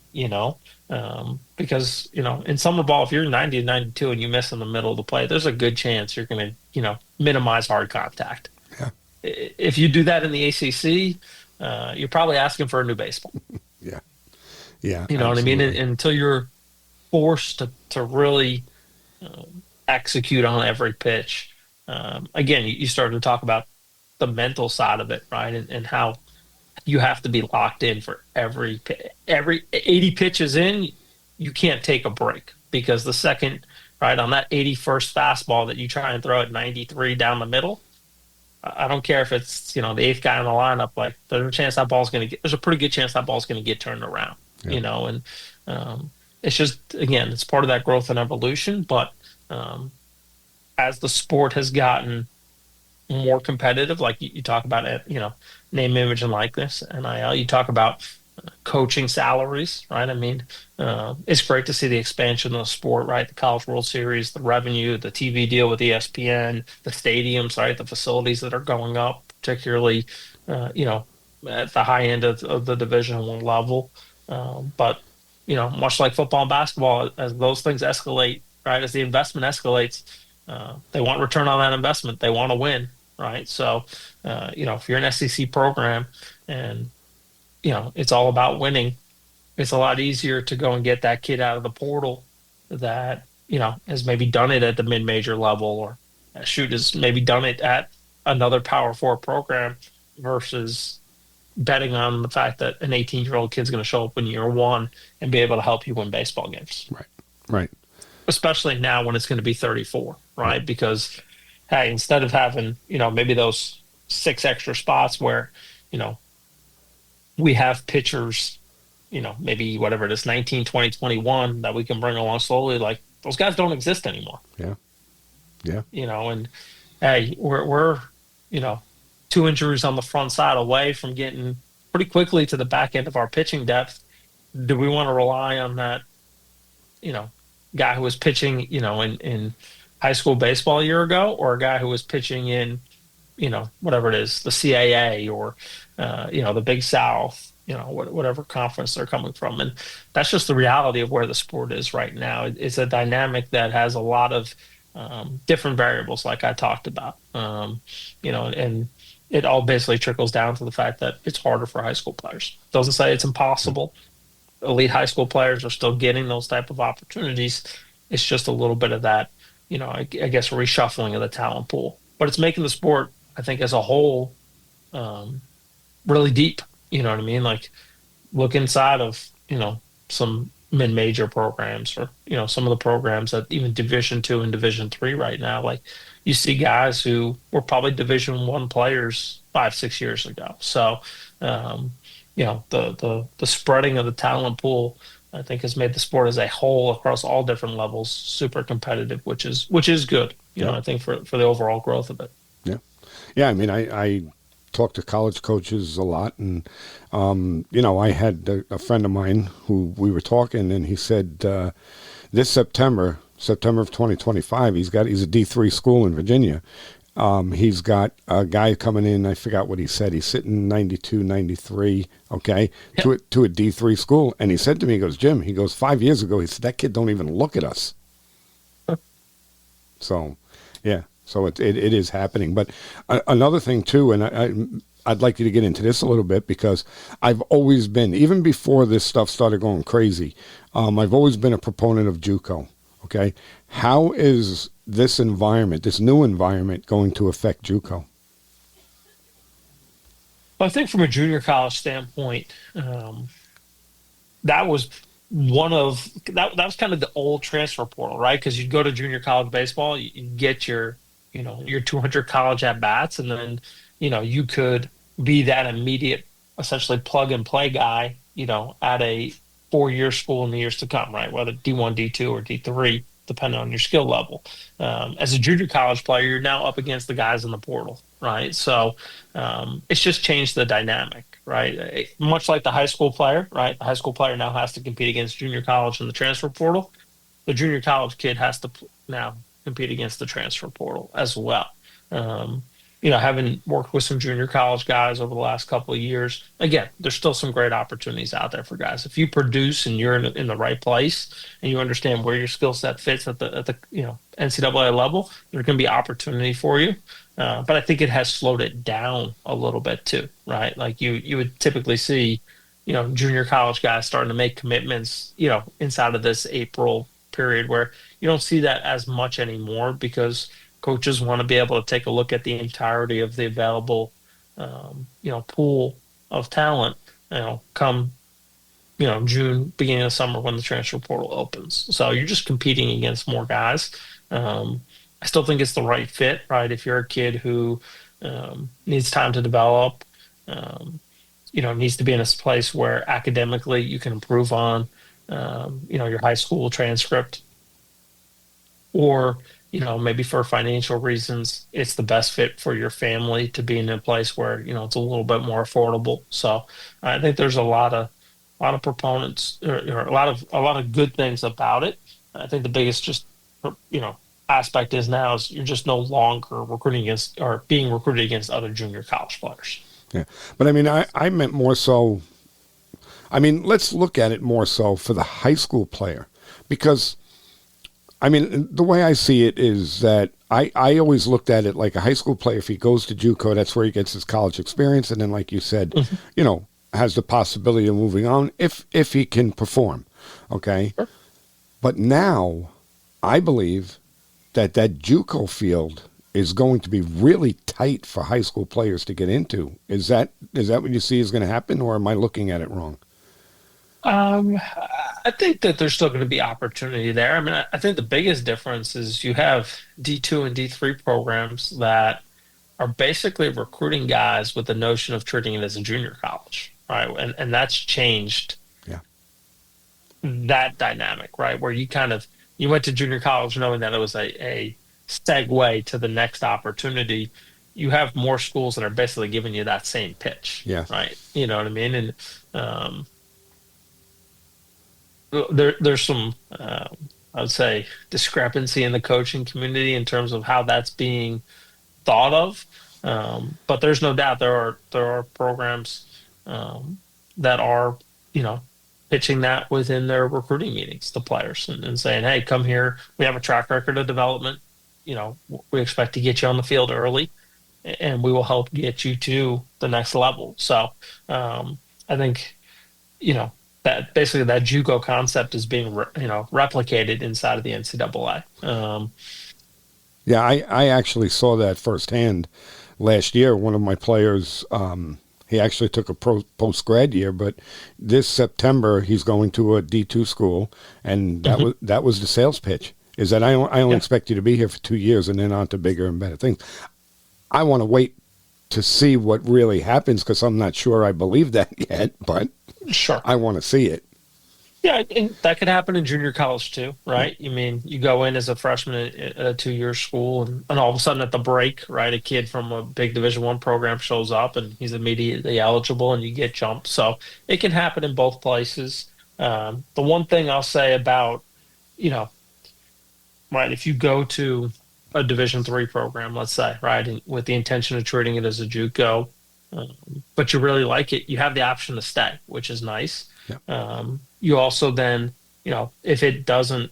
because, in summer ball, if you're 90 to 92 and you miss in the middle of the play, there's a good chance you're going to, minimize hard contact. Yeah. If you do that in the ACC, you're probably asking for a new baseball. Yeah. Yeah. You know what I mean? And until you're forced to really execute on every pitch. Again, you started to talk about the mental side of it, right? And how you have to be locked in for every 80 pitches in. You can't take a break, because the second, right, on that 81st fastball that you try and throw at 93 down the middle, I don't care if it's the eighth guy in the lineup. Like, there's a pretty good chance that ball's going to get turned around. Yeah. And it's just, again, it's part of that growth and evolution. But as the sport has gotten more competitive, like you talk about it, name, image, and likeness, NIL, you talk about coaching salaries, right? I mean, it's great to see the expansion of the sport, right? The College World Series, the revenue, the TV deal with ESPN, the stadiums, right? The facilities that are going up, particularly, at the high end of the Division 1 level. But much like football and basketball, as those things escalate, right? As the investment escalates, they want return on that investment. They want to win, right? So, if you're an SEC program and, it's all about winning, it's a lot easier to go and get that kid out of the portal that, has maybe done it at the mid-major level or has maybe done it at another Power Four program versus betting on the fact that an 18-year-old kid's going to show up in year one and be able to help you win baseball games. Right. Right. Especially now when it's going to be 34, right? Right. Because, hey, instead of having, maybe those 6 extra spots where, we have pitchers, maybe whatever it is, 19, 20, 21 that we can bring along slowly, like those guys don't exist anymore. Yeah. Yeah. And hey, we're 2 injuries on the front side away from getting pretty quickly to the back end of our pitching depth. Do we want to rely on that, guy who was pitching, in high school baseball a year ago, or a guy who was pitching in, whatever it is, the CAA or, the Big South, whatever conference they're coming from. And that's just the reality of where the sport is right now. It's a dynamic that has a lot of different variables, like I talked about, and it all basically trickles down to the fact that it's harder for high school players. Doesn't say it's impossible. Elite high school players are still getting those type of opportunities. It's just a little bit of that, I guess, reshuffling of the talent pool. But it's making the sport, I think, as a whole, really deep. You know what I mean? Like, look inside of, some mid-major programs or, some of the programs that even Division II and Division III right now. Like, you see guys who were probably Division I players 5-6 years ago. So, the spreading of the talent pool, I think, has made the sport as a whole across all different levels super competitive, which is good. I think for the overall growth of it. Yeah. Yeah. I mean, I talk to college coaches a lot, and I had a friend of mine who we were talking, and he said this September of 2025, he's a D3 school in Virginia. He's got a guy coming in, I forgot what he said. He's sitting 92, 93, okay, yep, to a D3 school. And he said to me, he goes, Jim, 5 years ago, he said, that kid don't even look at us. So, yeah, so it is happening. But another thing, too, and I'd like you to get into this a little bit, because I've always been, even before this stuff started going crazy, I've always been a proponent of JUCO, okay? How is this new environment, going to affect JUCO? Well, I think from a junior college standpoint, that was that was kind of the old transfer portal, right? Because you'd go to junior college baseball, you'd get your 200 college at bats, and then you could be that immediate, essentially plug and play guy, at a 4-year school in the years to come, right? Whether D1, D2, or D3, depending on your skill level. As a junior college player, you're now up against the guys in the portal, right? So it's just changed the dynamic, right? Much like the high school player, right? The high school player now has to compete against junior college in the transfer portal. The junior college kid has to now compete against the transfer portal as well. Having worked with some junior college guys over the last couple of years, again, there's still some great opportunities out there for guys. If you produce and you're in the right place and you understand where your skill set fits at the NCAA level, there's going to be opportunity for you. But I think it has slowed it down a little bit too, right? Like you would typically see, junior college guys starting to make commitments, inside of this April period, where you don't see that as much anymore, because coaches want to be able to take a look at the entirety of the available, pool of talent, come, June, beginning of summer, when the transfer portal opens. So you're just competing against more guys. I still think it's the right fit, right? If you're a kid who needs time to develop, needs to be in a place where academically you can improve on, your high school transcript, or maybe for financial reasons, it's the best fit for your family to be in a place where, it's a little bit more affordable. So I think there's a lot of proponents, or a lot of good things about it. I think the biggest aspect is now is you're just no longer being recruited against other junior college players. Yeah. But I mean, I meant more so, I mean, let's look at it more so for the high school player, because I mean, the way I see it is that I always looked at it like a high school player. If he goes to JUCO, that's where he gets his college experience, and then, like you said, you know, has the possibility of moving on if he can perform. Okay, Sure. but now I believe that JUCO field is going to be really tight for high school players to get into. Is that what you see is going to happen, or am I looking at it wrong? I think that there's still going to be opportunity there. I mean, I think the biggest difference is you have D2 and D3 programs that are basically recruiting guys with the notion of treating it as a junior college, right? And that's changed Yeah. that dynamic, right? Where you went to junior college knowing that it was a segue to the next opportunity. You have more schools that are basically giving you that same pitch, Yeah. right? You know what I mean? And there's some, I would say, discrepancy in the coaching community in terms of how that's being thought of. But there's no doubt there are programs that are, you know, pitching that within their recruiting meetings to players and saying, hey, come here. We have a track record of development. You know, we expect to get you on the field early, and we will help get you to the next level. So I think, you know, that basically that JUCO concept is being replicated inside of the NCAA. Yeah, I actually saw that firsthand last year. One of my players, he actually took a post-grad year, but this September he's going to a D2 school, and that was the sales pitch, is that I only expect you to be here for 2 years and then on to bigger and better things. I want to wait to see what really happens because I'm not sure I believe that yet, but Sure. I want to see it. Yeah, and that could happen in junior college too, right? I mean, you go in as a freshman at a 2-year school, and all of a sudden at the break, right, a kid from a big Division I program shows up, and he's immediately eligible, and you get jumped. So it can happen in both places. The one thing I'll say about, you know, right, if you go to a Division III program, let's say, right, and with the intention of treating it as a JUCO, but you really like it, you have the option to stay, which is nice. Yeah. You also then, you know, if it doesn't,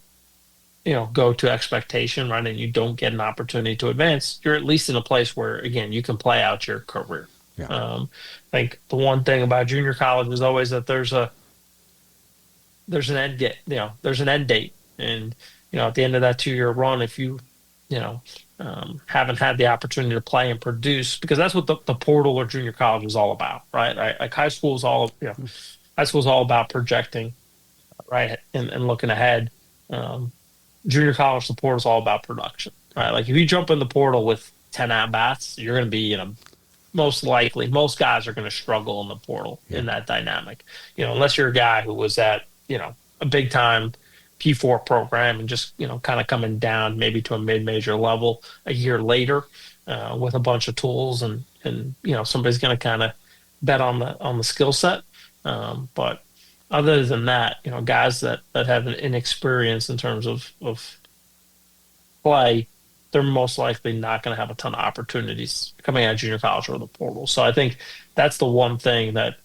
you know, go to expectation, right, and you don't get an opportunity to advance, you're at least in a place where, again, you can play out your career. Yeah. I think the one thing about junior college is always that there's an end date, you know, there's an end date, and you know, at the end of that 2-year run, if you, you know, haven't had the opportunity to play and produce, because that's what the portal or junior college is all about, right? Like high school is all, you know, high school is all about projecting, right, and looking ahead. Junior college, the portal is all about production, right? Like if you jump in the portal with 10 at bats, you're going to be, you know, most guys are going to struggle in the portal in that dynamic, you know, unless you're a guy who was at, you know, a big time P4 program and just, you know, kind of coming down maybe to a mid-major level a year later with a bunch of tools and you know, somebody's going to kind of bet on the skill set. But other than that, you know, guys that have an inexperience in terms of play, they're most likely not going to have a ton of opportunities coming out of junior college or the portal. So I think that's the one thing that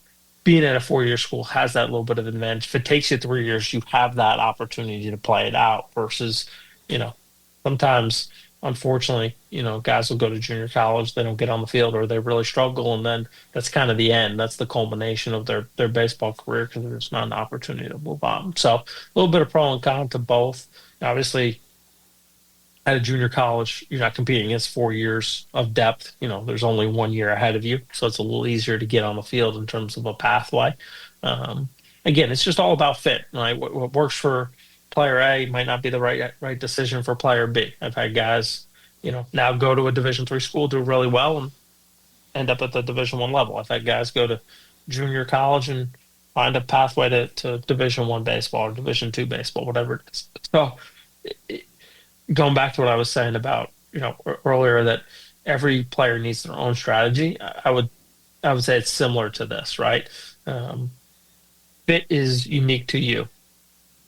being at a 4-year school has that little bit of advantage. If it takes you 3 years, you have that opportunity to play it out versus, you know, sometimes, unfortunately, you know, guys will go to junior college, they don't get on the field or they really struggle. And then that's kind of the end. That's the culmination of their baseball career because there's not an opportunity to move on. So a little bit of pro and con to both. Obviously, at a junior college, you're not competing against 4 years of depth. You know, there's only 1 year ahead of you. So it's a little easier to get on the field in terms of a pathway. Again, it's just all about fit, right? What works for player A might not be the right decision for player B. I've had guys, you know, now go to a Division III school, do really well, and end up at the Division I level. I've had guys go to junior college and find a pathway to Division I baseball or Division II baseball, whatever it is. So going back to what I was saying about, you know, earlier that every player needs their own strategy, I would say it's similar to this, right? Fit is unique to you.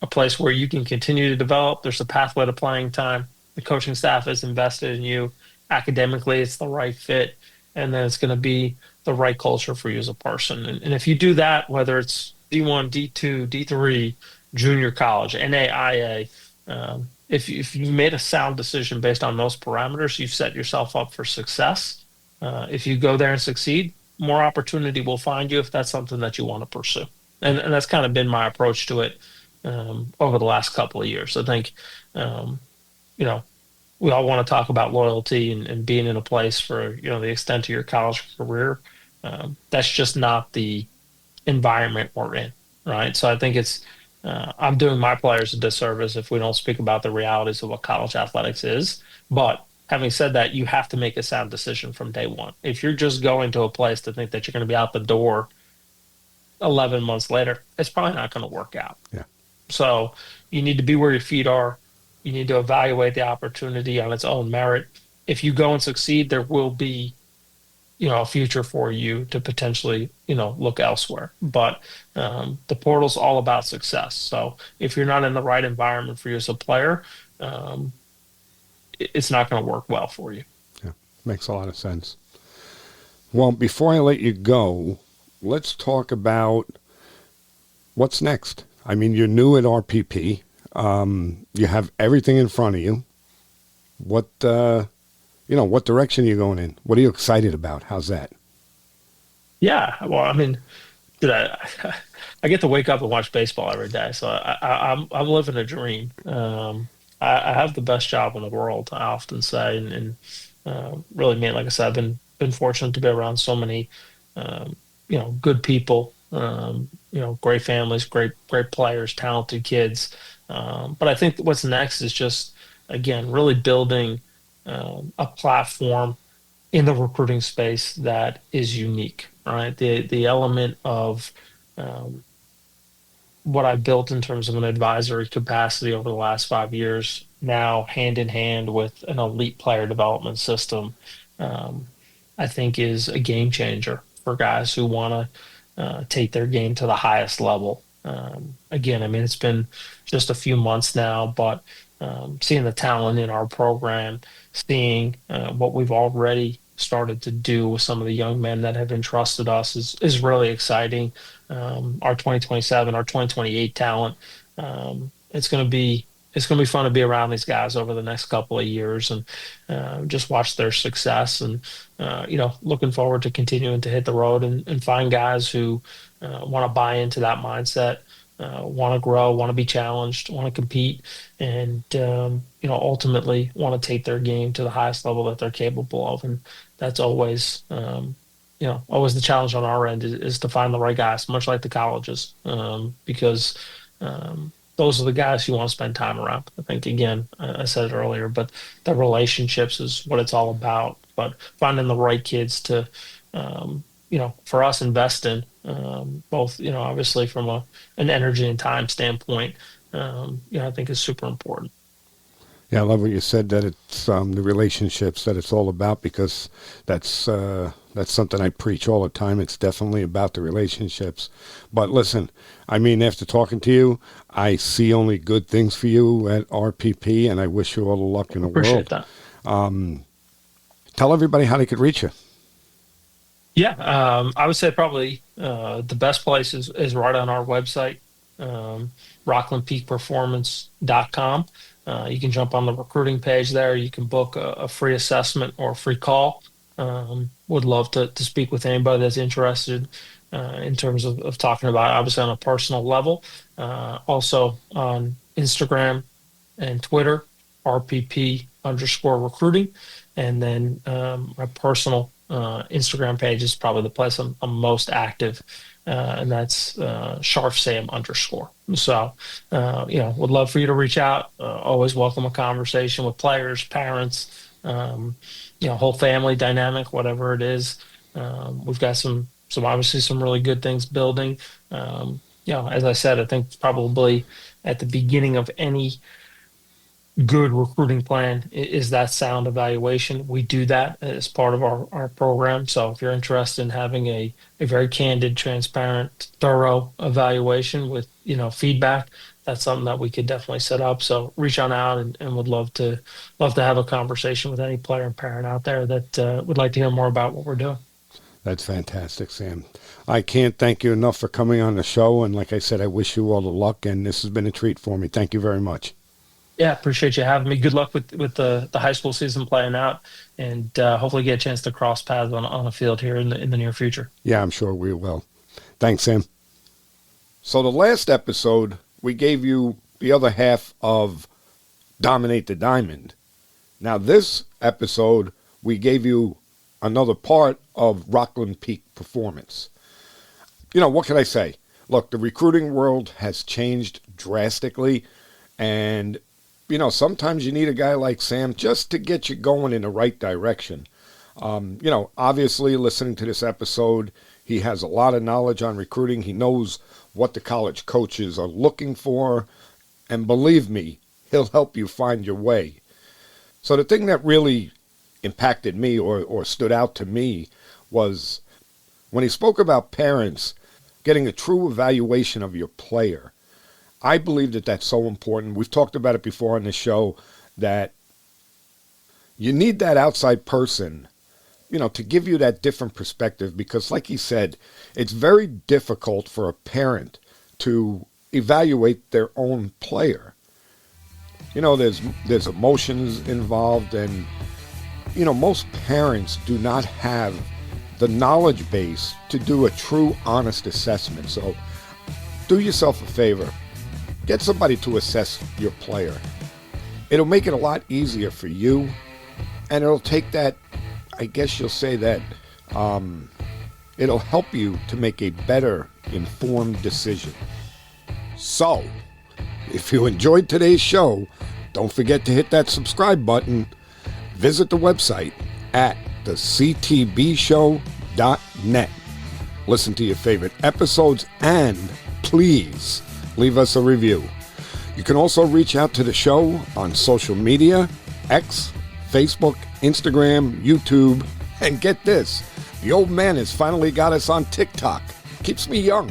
A place where you can continue to develop. There's a pathway to playing time. The coaching staff is invested in you. Academically, it's the right fit. And then it's going to be the right culture for you as a person. And if you do that, whether it's D1, D2, D3, junior college, NAIA. If you made a sound decision based on those parameters, you've set yourself up for success. If you go there and succeed, more opportunity will find you if that's something that you want to pursue. And that's kind of been my approach to it over the last couple of years. I think, um, you know, we all want to talk about loyalty and being in a place for, the extent of your college career. That's just not the environment we're in, right? So I think I'm doing my players a disservice if we don't speak about the realities of what college athletics is. But having said that, you have to make a sound decision from day one. If you're just going to a place to think that you're going to be out the door 11 months later, it's probably not going to work out. Yeah. So you need to be where your feet are. You need to evaluate the opportunity on its own merit. If you go and succeed, there will be a future for you to potentially look elsewhere, but the portal's all about success. So if you're not in the right environment for you as a player, um, it's not going to work well for you. Yeah. Makes a lot of sense. Well, before I let you go, let's talk about what's next. I mean, you're new at RPP. You have everything in front of you. What direction are you going in? What are you excited about? How's that? Yeah, well, I mean, dude, I get to wake up and watch baseball every day, so I'm living a dream. I have the best job in the world, I often say, and really mean, like I said, I've been fortunate to be around so many, good people, great families, great players, talented kids. But I think what's next is just, again, really building a platform in the recruiting space that is unique, right? The element of um, what I built in terms of an advisory capacity over the last 5 years, now hand in hand with an elite player development system, um, I think is a game changer for guys who want to take their game to the highest level. Again, I mean, it's been just a few months now, but seeing the talent in our program, seeing what we've already started to do with some of the young men that have entrusted us is really exciting. Our 2027, our 2028 talent. It's going to be fun to be around these guys over the next couple of years and just watch their success and looking forward to continuing to hit the road and find guys who want to buy into that mindset, want to grow, want to be challenged, want to compete, and ultimately want to take their game to the highest level that they're capable of. And that's always the challenge on our end is to find the right guys, much like the colleges, because those are the guys you want to spend time around. I think, again, I said it earlier, but the relationships is what it's all about. But finding the right kids to, for us, invest in, both, obviously from an energy and time standpoint, I think is super important. Yeah, I love what you said, that it's the relationships that it's all about, because that's something I preach all the time. It's definitely about the relationships. But listen, I mean, after talking to you, I see only good things for you at RPP, and I wish you all the luck in the Appreciate world. that. Tell everybody how they could reach you. Yeah, I would say probably the best place is right on our website, rocklandpeakperformance.com. You can jump on the recruiting page there. You can book a free assessment or a free call. Would love to speak with anybody that's interested in terms of talking about it, obviously on a personal level. Also on Instagram and Twitter, RPP underscore recruiting. And then my personal Instagram page is probably the place I'm most active, and that's Sharf Sam underscore. So, would love for you to reach out. Always welcome a conversation with players, parents, whole family dynamic, whatever it is. We've got some obviously some really good things building. As I said, I think probably at the beginning of any good recruiting plan is that sound evaluation. We do that as part of our program. So if you're interested in having a very candid, transparent, thorough evaluation with, feedback, that's something that we could definitely set up. So reach on out and would love to have a conversation with any player and parent out there that would like to hear more about what we're doing. That's fantastic, Sam. I can't thank you enough for coming on the show. And like I said, I wish you all the luck. And this has been a treat for me. Thank you very much. Yeah, appreciate you having me. Good luck with the high school season playing out, and hopefully get a chance to cross paths on a field here in the near future. Yeah, I'm sure we will. Thanks, Sam. So the last episode, we gave you the other half of Dominate the Diamond. Now this episode, we gave you another part of Rockland Peak Performance. What can I say? Look, the recruiting world has changed drastically, and sometimes you need a guy like Sam just to get you going in the right direction. Obviously, listening to this episode, he has a lot of knowledge on recruiting. He knows what the college coaches are looking for, and believe me, he'll help you find your way. So the thing that really impacted me or stood out to me was when he spoke about parents getting a true evaluation of your player. I believe that that's so important. We've talked about it before on the show, that you need that outside person, to give you that different perspective, because like he said, it's very difficult for a parent to evaluate their own player. There's emotions involved, and most parents do not have the knowledge base to do a true, honest assessment. So do yourself a favor. Get somebody to assess your player. It'll make it a lot easier for you, and it'll take that, I guess you'll say that, it'll help you to make a better informed decision. So, if you enjoyed today's show, don't forget to hit that subscribe button. Visit the website at thectbshow.net. Listen to your favorite episodes, and please leave us a review. You can also reach out to the show on social media, X, Facebook, Instagram, YouTube, and get this, the old man has finally got us on TikTok. Keeps me young.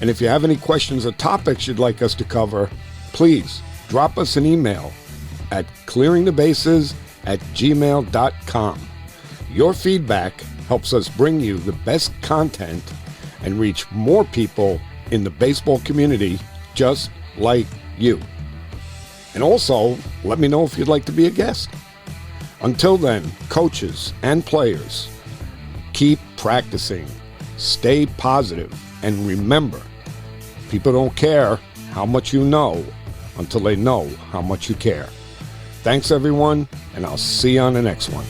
And if you have any questions or topics you'd like us to cover, please drop us an email at clearingthebases@gmail.com. Your feedback helps us bring you the best content and reach more people in the baseball community just like you. And also, let me know if you'd like to be a guest. Until then, coaches and players, keep practicing, stay positive, and remember, people don't care how much you know until they know how much you care. Thanks, everyone, and I'll see you on the next one.